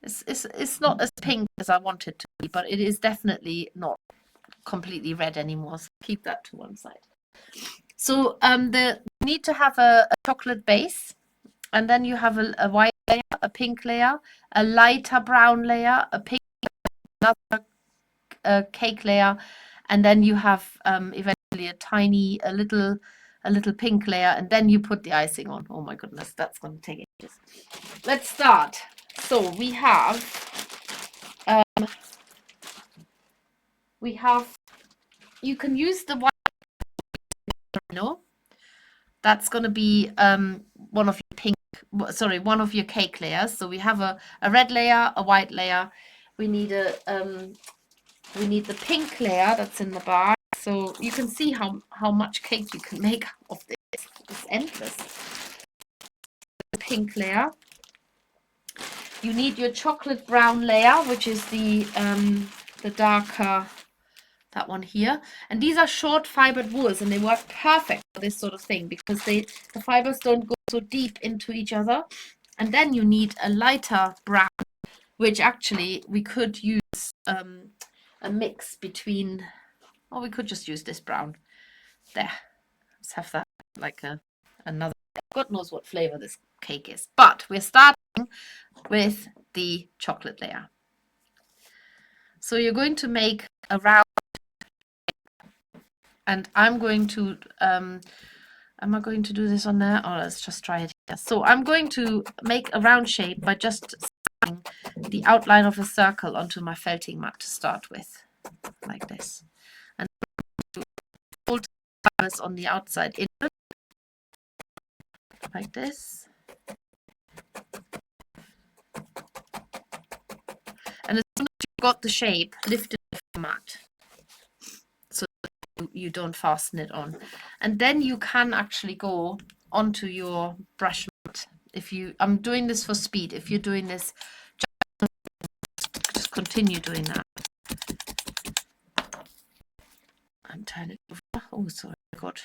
[SPEAKER 1] it's not as pink as I want it to be, but it is definitely not completely red anymore, so keep that to one side. So you need to have a chocolate base, and then you have a white layer, a pink layer, a lighter brown layer, a pink layer, another cake layer, and then you have eventually a little pink layer, and then you put the icing on. Oh my goodness, that's going to take ages. Let's start. So we have you can use the white, that's going to be one of your cake layers. So we have a red layer, a white layer. We need the pink layer that's in the bag. So you can see how much cake you can make of this. It's endless. The pink layer. You need your chocolate brown layer, which is the darker, that one here. And these are short fibered wools, and they work perfect for this sort of thing because the fibers don't go so deep into each other. And then you need a lighter brown, which actually we could use a mix between, or we could just use this brown. There, let's have that like another, God knows what flavor this cake is. But we're starting with the chocolate layer. So you're going to make a round, and I'm going to, am I going to do this on there? Oh, let's just try it here. So I'm going to make a round shape by just sticking the outline of a circle onto my felting mat to start with, like this. And fold the fibers on the outside inward, like this. And as soon as you've got the shape, lift it off the mat so you don't fasten it on. And then you can actually go onto your brush mat. I'm doing this for speed. If you're doing this, just continue doing that. And turn it over. Oh, sorry, I got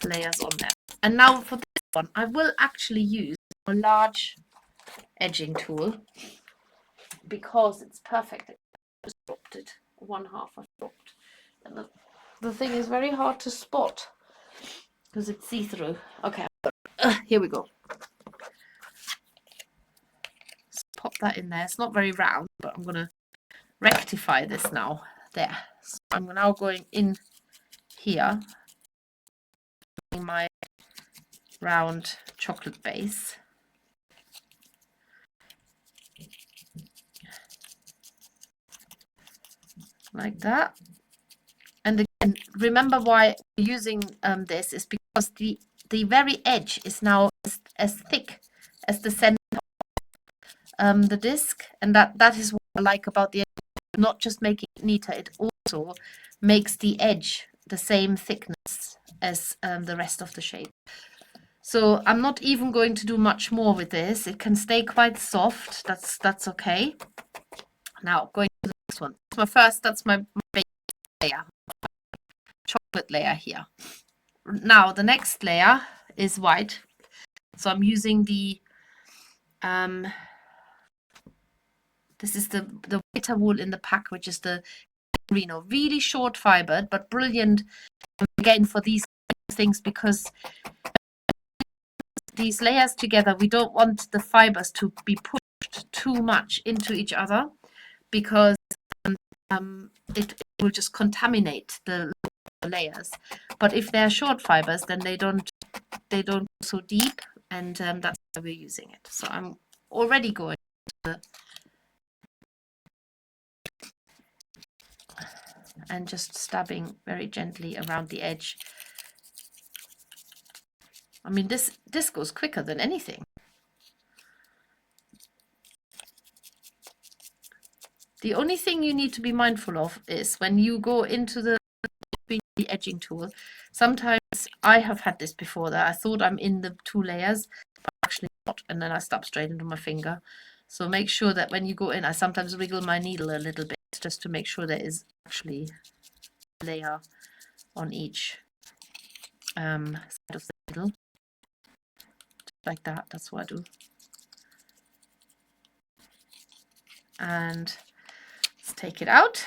[SPEAKER 1] layers on there. And now for this one, I will actually use a large edging tool because it's perfect. I just dropped it. One half I dropped. And the thing is very hard to spot because it's see-through. Okay, here we go. Let's pop that in there. It's not very round, but I'm going to rectify this now. There. So I'm now going in here, my round chocolate base. Like that. And again, remember why we're using this is because the very edge is now as thick as the center of the disc, and that is what I like about the edge. Not just making it neater, it also makes the edge the same thickness as the rest of the shape. So I'm not even going to do much more with this. It can stay quite soft. That's okay. Now going to the next one. That's my base layer, chocolate layer here. Now the next layer is white. So I'm using the this is the whiter wool in the pack, which is the merino, really short fibered but brilliant again for these things, because these layers together, we don't want the fibers to be pushed too much into each other, because it will just contaminate the layers. But if they're short fibers, then they don't go so deep, and that's why we're using it. So I'm already going to and just stabbing very gently around the edge. I mean, this goes quicker than anything. The only thing you need to be mindful of is when you go into the edging tool, sometimes I have had this before, that I thought I'm in the 2 layers, but actually not, and then I stab straight into my finger. So make sure that when you go in, I sometimes wiggle my needle a little bit just to make sure there is actually a layer on each side of the needle. Like that, that's what I do. And let's take it out.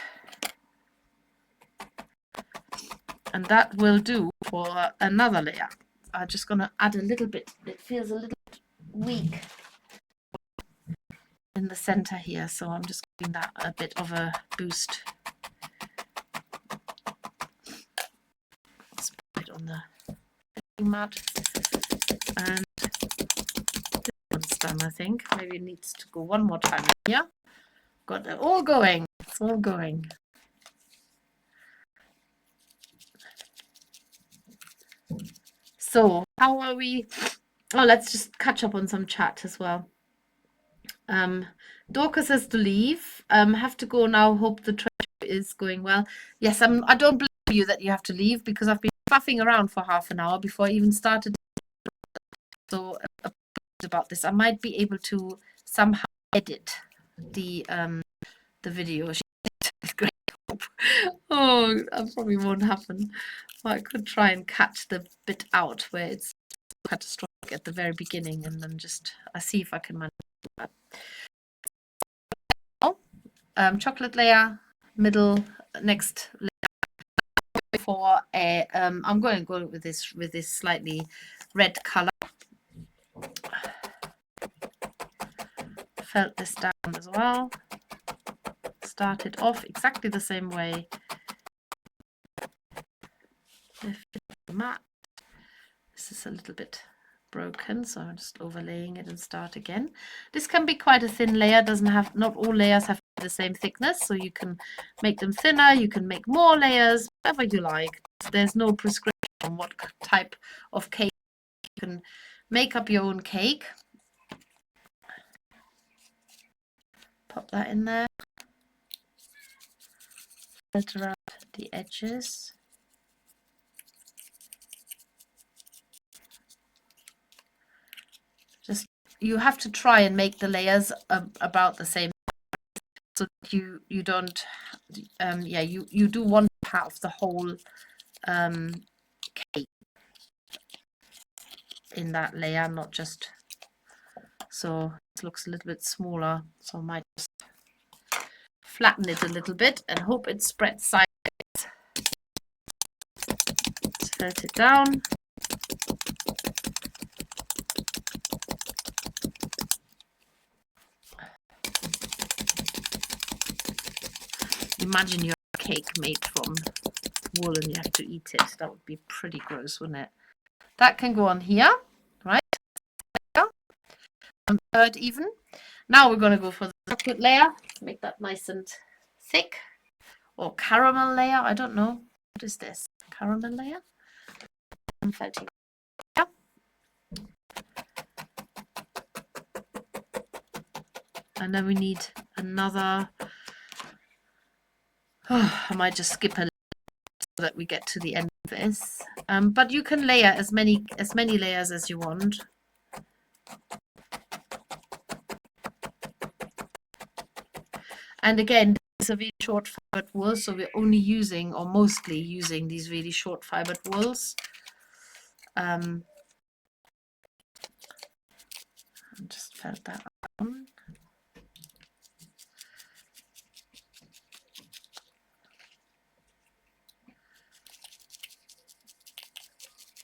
[SPEAKER 1] And that will do for another layer. I'm just going to add a little bit. It feels a little bit weak in the center here, so I'm just giving that a bit of a boost. Let's put it on the mat. And this one's done, I think. Maybe it needs to go one more time here. Got it all going. It's all going. So how are we? Oh, let's just catch up on some chat as well. Dorcas has to leave. Have to go now. Hope the trip is going well. Yes, I don't blame you that you have to leave, because I've been faffing around for half an hour before I even started. So about this, I might be able to somehow edit the video. With great hope. Oh, that probably won't happen. Well, I could try and cut the bit out where it's catastrophic at the very beginning, and then just see if I can manage that. Chocolate layer, middle, next layer for a I'm going to go with this slightly red color. felt this down as well. Started off exactly the same way. Lift the mat. This is a little bit broken, so I'm just overlaying it and start again. This can be quite a thin layer. Doesn't have, not all layers have the same thickness, so you can make them thinner, you can make more layers, whatever you like. There's no prescription on what type of cake. You can make up your own cake. Pop that in there. Filter out the edges. Just, you have to try and make the layers about the same, so you don't yeah, you do one part of the whole cake in that layer, not just, so it looks a little bit smaller, so I might just flatten it a little bit and hope it spreads sideways. Tilt it down. Imagine your cake made from wool and you have to eat it. That would be pretty gross, wouldn't it? That can go on here, right? One third even. Now we're going to go for the chocolate layer. Make that nice and thick. Or caramel layer. I don't know. What is this? Caramel layer? Yeah. And then we need another. Oh, I might just skip a little so that we get to the end of this. But you can layer as many layers as you want. And again, it's a really short fibered wool, so we're only using, or mostly using, these really short fibered wools. I just felt that on.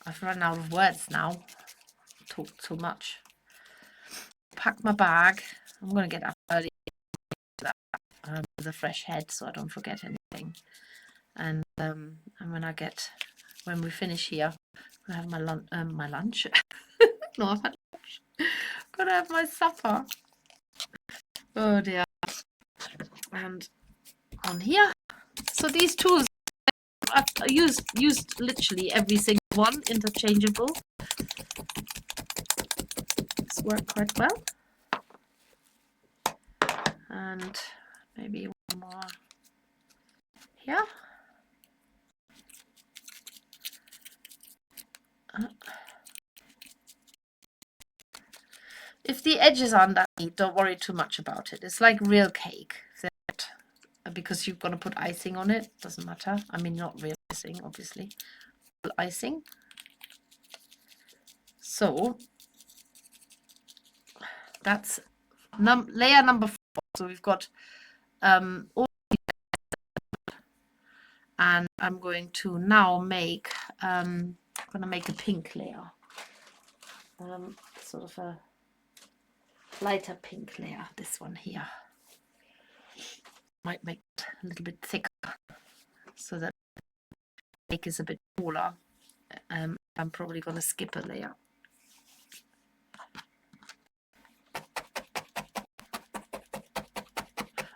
[SPEAKER 1] I've run out of words now. Talked too much. Pack my bag. I'm going to get up early with a fresh head so I don't forget anything. And when we finish here, I'm going to have my lunch. No, I've had lunch. I'm going to have my supper. Oh dear. And on here. So these tools, I've used literally every single one, interchangeable. This worked quite well. And maybe one more here. If the edges aren't that neat, don't worry too much about it. It's like real cake, because you're going to put icing on it. Doesn't matter. I mean, not real icing, obviously. Real icing. So that's layer number 4. So we've got all, and I'm going to now make I'm going to make a pink layer, sort of a lighter pink layer. This one here might make it a little bit thicker so that the cake is a bit taller. I'm probably going to skip a layer.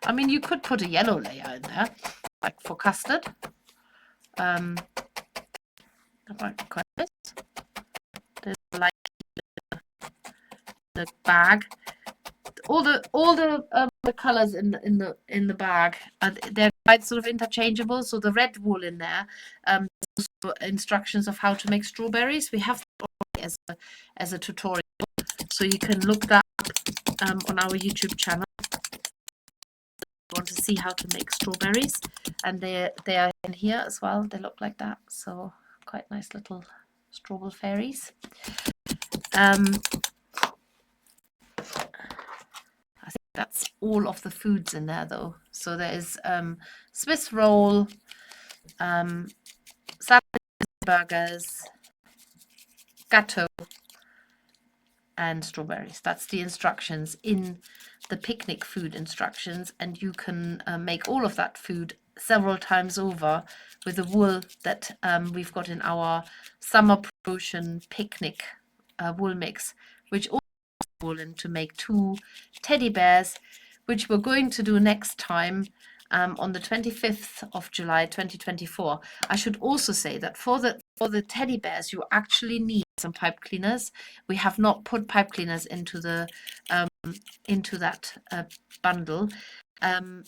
[SPEAKER 1] I mean, you could put a yellow layer in there, like for custard. That might be quite nice. There's like the bag. All the colors in the bag, they're quite sort of interchangeable. So the red wool in there, also instructions of how to make strawberries. We have that as a tutorial, so you can look that up on our YouTube channel. Want to see how to make strawberries, and they are in here as well. They look like that, so quite nice little strawberry fairies. I think that's all of the foods in there though. So there is Swiss roll, sandwiches, burgers, gateaux, and strawberries. That's the instructions in the picnic food instructions, and you can make all of that food several times over with the wool that we've got in our summer promotion picnic wool mix, which also has wool in to make 2 teddy bears, which we're going to do next time on the 25th of July 2024. I should also say that for the teddy bears, you actually need some pipe cleaners. We have not put pipe cleaners into the into that bundle.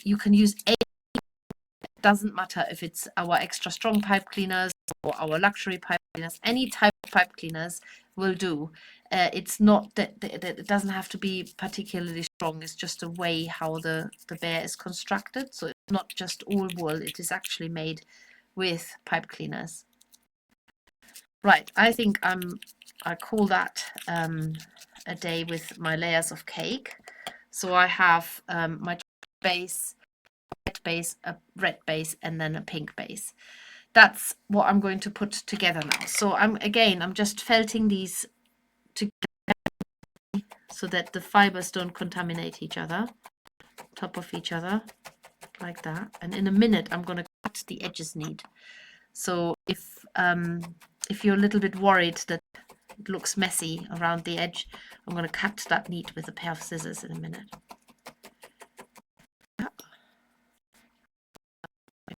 [SPEAKER 1] You can use any, it doesn't matter if it's our extra strong pipe cleaners or our luxury pipe cleaners, any type of pipe cleaners will do. It's not that it doesn't have to be particularly strong, it's just a way how the bear is constructed. So it's not just all wool, it is actually made with pipe cleaners. Right, I think I call that a day with my layers of cake. So I have my base, white base, a red base, and then a pink base. That's what I'm going to put together now. So I'm just felting these together so that the fibers don't contaminate each other, top of each other, like that. And in a minute, I'm going to cut the edges neat. So if you're a little bit worried that it looks messy around the edge, I'm going to cut that neat with a pair of scissors in a minute.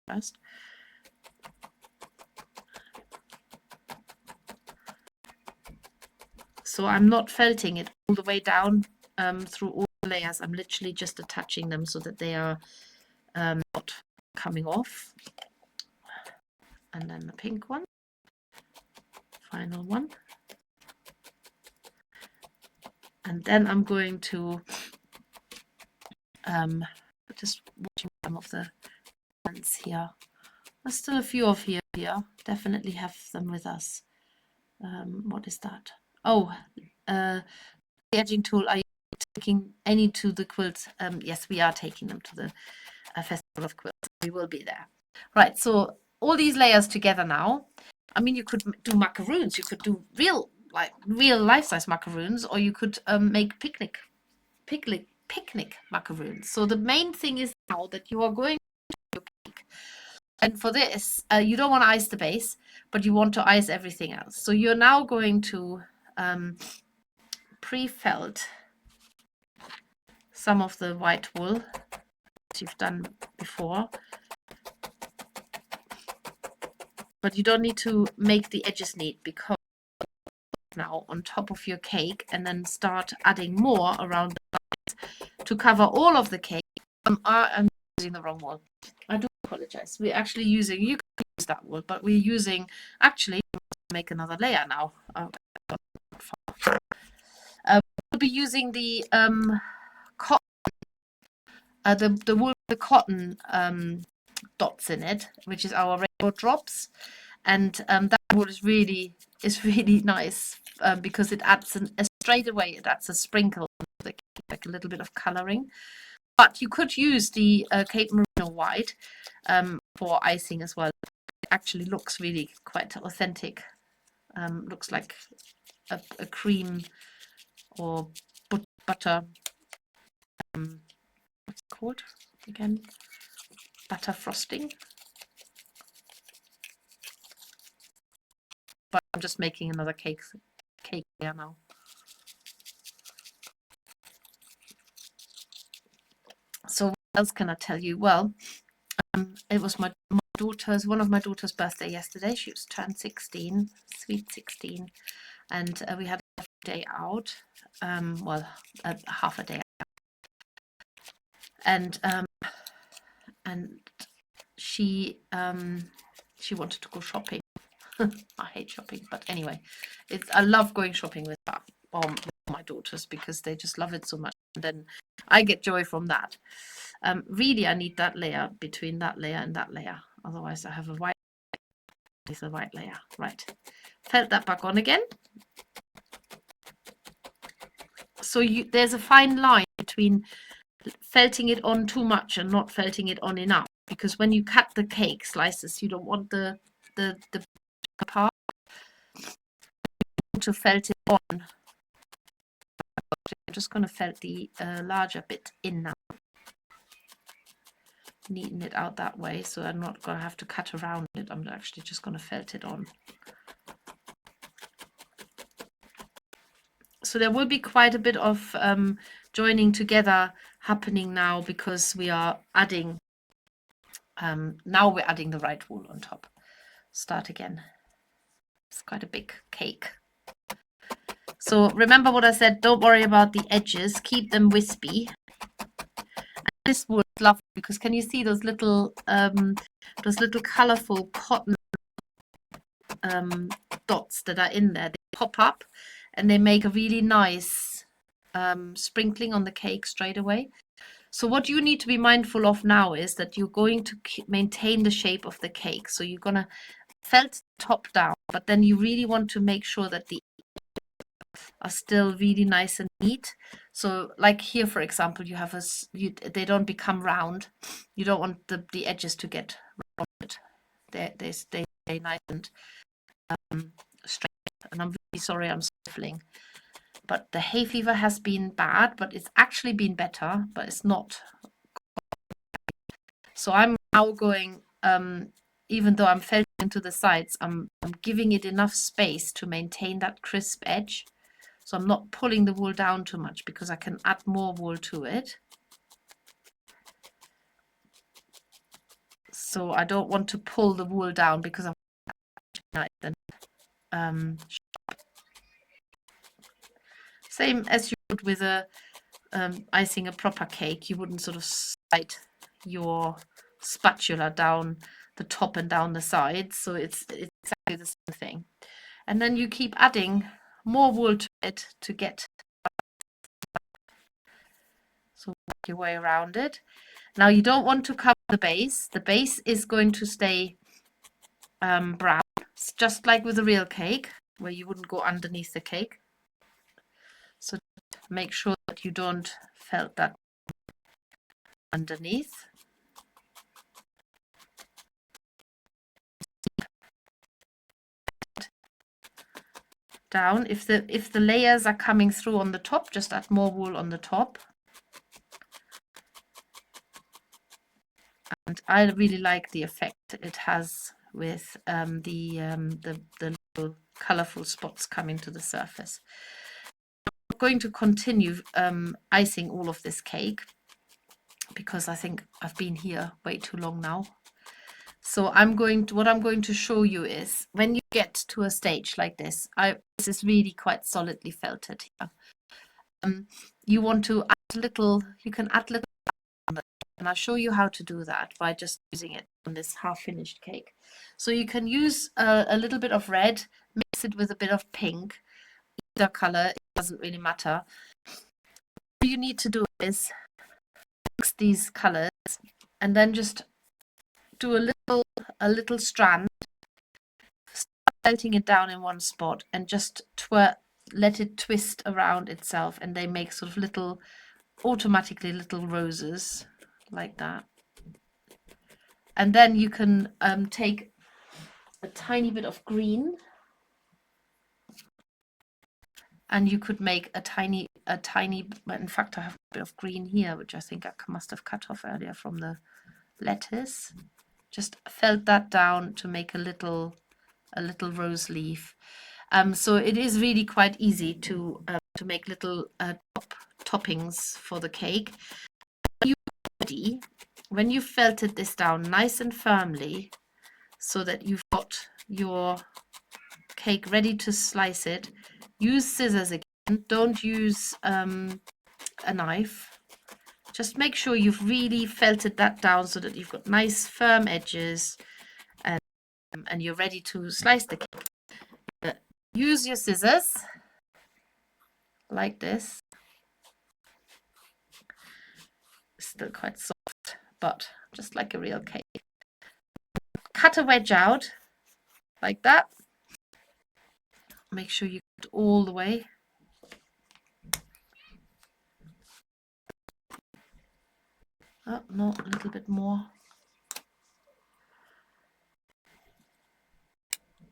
[SPEAKER 1] First. So I'm not felting it all the way down through all the layers. I'm literally just attaching them so that they are not coming off. And then the pink one, final one. And then I'm going to just watching some of the ones here. There's still a few of here. Definitely have them with us. What is that? Oh, the edging tool. Are you taking any to the quilts? Yes, we are taking them to the Festival of Quilts. We will be there. Right, so all these layers together now. I mean, you could do macaroons. You could do real life-size macaroons, or you could make picnic macaroons. So the main thing is now that you are going to your cake. And for this, you don't want to ice the base, but you want to ice everything else. So you're now going to pre-felt some of the white wool that you've done before. But you don't need to make the edges neat, because now on top of your cake, and then start adding more around the sides to cover all of the cake. I'm using the wrong wool. I do apologize. We're actually using, you can use that wool, but we're using, actually, make another layer now. We'll be using the cotton, the wool, the cotton dots in it, which is our rainbow drops, and that wool is really nice because it adds straight away it adds a sprinkle, like a little bit of coloring. But you could use the Cape Merino white for icing as well. It actually looks really quite authentic. Looks like a cream or butter. What's it called again? Butter frosting. But I'm just making another cake there now. So what else can I tell you? Well, it was one of my daughter's birthday yesterday. She was turned 16, sweet 16, and we had a day out. Well, half a day out. And she wanted to go shopping. I hate shopping, but anyway, I love going shopping with her, with my daughters, because they just love it so much, and then I get joy from that. Really, I need that layer between that layer and that layer, otherwise I have a white with a white layer. Right, felt that back on again. So there's a fine line between felting it on too much and not felting it on enough, because when you cut the cake slices, you don't want the part. You want to felt it on. I'm just going to felt the larger bit in now. Neaten it out that way, so I'm not going to have to cut around it. I'm actually just going to felt it on. So there will be quite a bit of joining together happening now, because we are adding, now we're adding the right wool on top. Start again. It's quite a big cake. So remember what I said, don't worry about the edges, keep them wispy. And this wool is lovely because can you see those little colorful cotton dots that are in there? They pop up and they make a really nice sprinkling on the cake straight away. So what you need to be mindful of now is that you're going to maintain the shape of the cake. So you're going to felt top down, but then you really want to make sure that the are still really nice and neat. So like here, for example, you have they don't become round. You don't want the edges to get rounded. They stay nice and straight. And I'm really sorry I'm sniffling. But the hay fever has been bad, but it's actually been better, but it's not. So I'm now going, even though I'm felting into the sides, I'm giving it enough space to maintain that crisp edge. So I'm not pulling the wool down too much because I can add more wool to it. So I don't want to pull the wool down because I'm same as you would with icing a proper cake. You wouldn't sort of slide your spatula down the top and down the sides. So it's exactly the same thing. And then you keep adding more wool to it to get. So work your way around it. Now you don't want to cover the base. The base is going to stay brown. It's just like with a real cake, where you wouldn't go underneath the cake. So make sure that you don't felt that underneath. Down. If the layers are coming through on the top, just add more wool on the top. And I really like the effect it has with the little colorful spots coming to the surface. I'm going to continue icing all of this cake because I think I've been here way too long now. So what I'm going to show you is when you get to a stage like this, this is really quite solidly felted here. You want to add little, you can add little, and I'll show you how to do that by just using it on this half-finished cake. So you can use a little bit of red, mix it with a bit of pink, either color, it doesn't really matter. All you need to do is mix these colors and then just do a little strand, start felting it down in one spot and just let it twist around itself, and they make sort of automatically little roses like that. And then you can take a tiny bit of green, and you could make a tiny, in fact I have a bit of green here, which I think I must have cut off earlier from the lettuce. Just felt that down to make a little rose leaf. So it is really quite easy to make little toppings for the cake. When you felted this down nice and firmly, so that you've got your cake ready to slice it, use scissors again. Don't use a knife. Just make sure you've really felted that down so that you've got nice firm edges, and you're ready to slice the cake. Use your scissors like this. Still quite soft, but just like a real cake. Cut a wedge out like that. Make sure you cut all the way. Oh, no, a little bit more.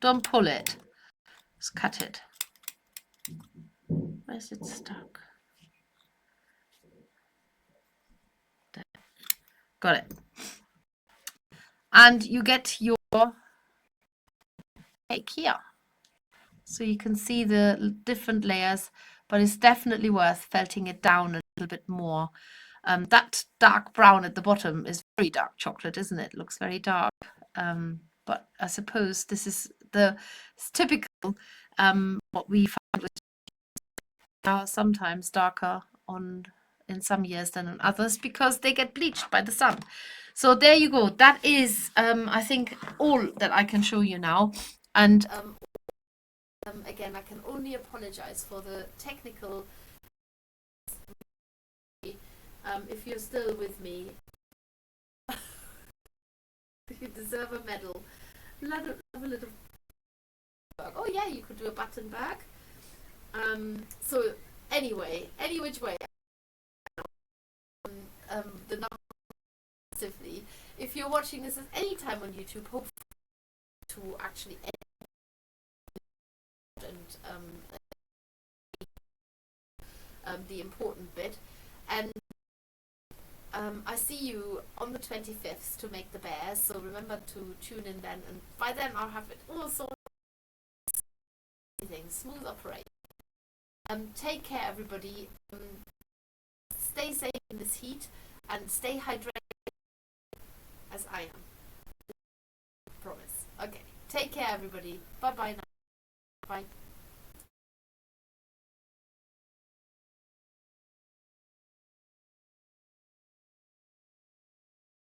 [SPEAKER 1] Don't pull it. Just cut it. Where's it stuck? Got it. And you get your cake here. So you can see the different layers, but it's definitely worth felting it down a little bit more. That dark brown at the bottom is very dark chocolate, isn't it? Looks very dark. But I suppose this is it's typical. What we find with are sometimes darker in some years than in others because they get bleached by the sun. So there you go. That is, I think, all that I can show you now. And again, I can only apologize for the technical. If you're still with me, you deserve a medal. Have a little. Oh yeah, you could do a button back. So anyway, any which way, the number massively. If you're watching this at any time on YouTube, hope to actually end and the important bit. And I see you on the 25th to make the bears, so remember to tune in then, and by then I'll have it all sorted. Smooth operate. Take care, everybody. Stay safe in this heat and stay hydrated as I am. Promise. Okay. Take care, everybody. Bye bye now. Bye.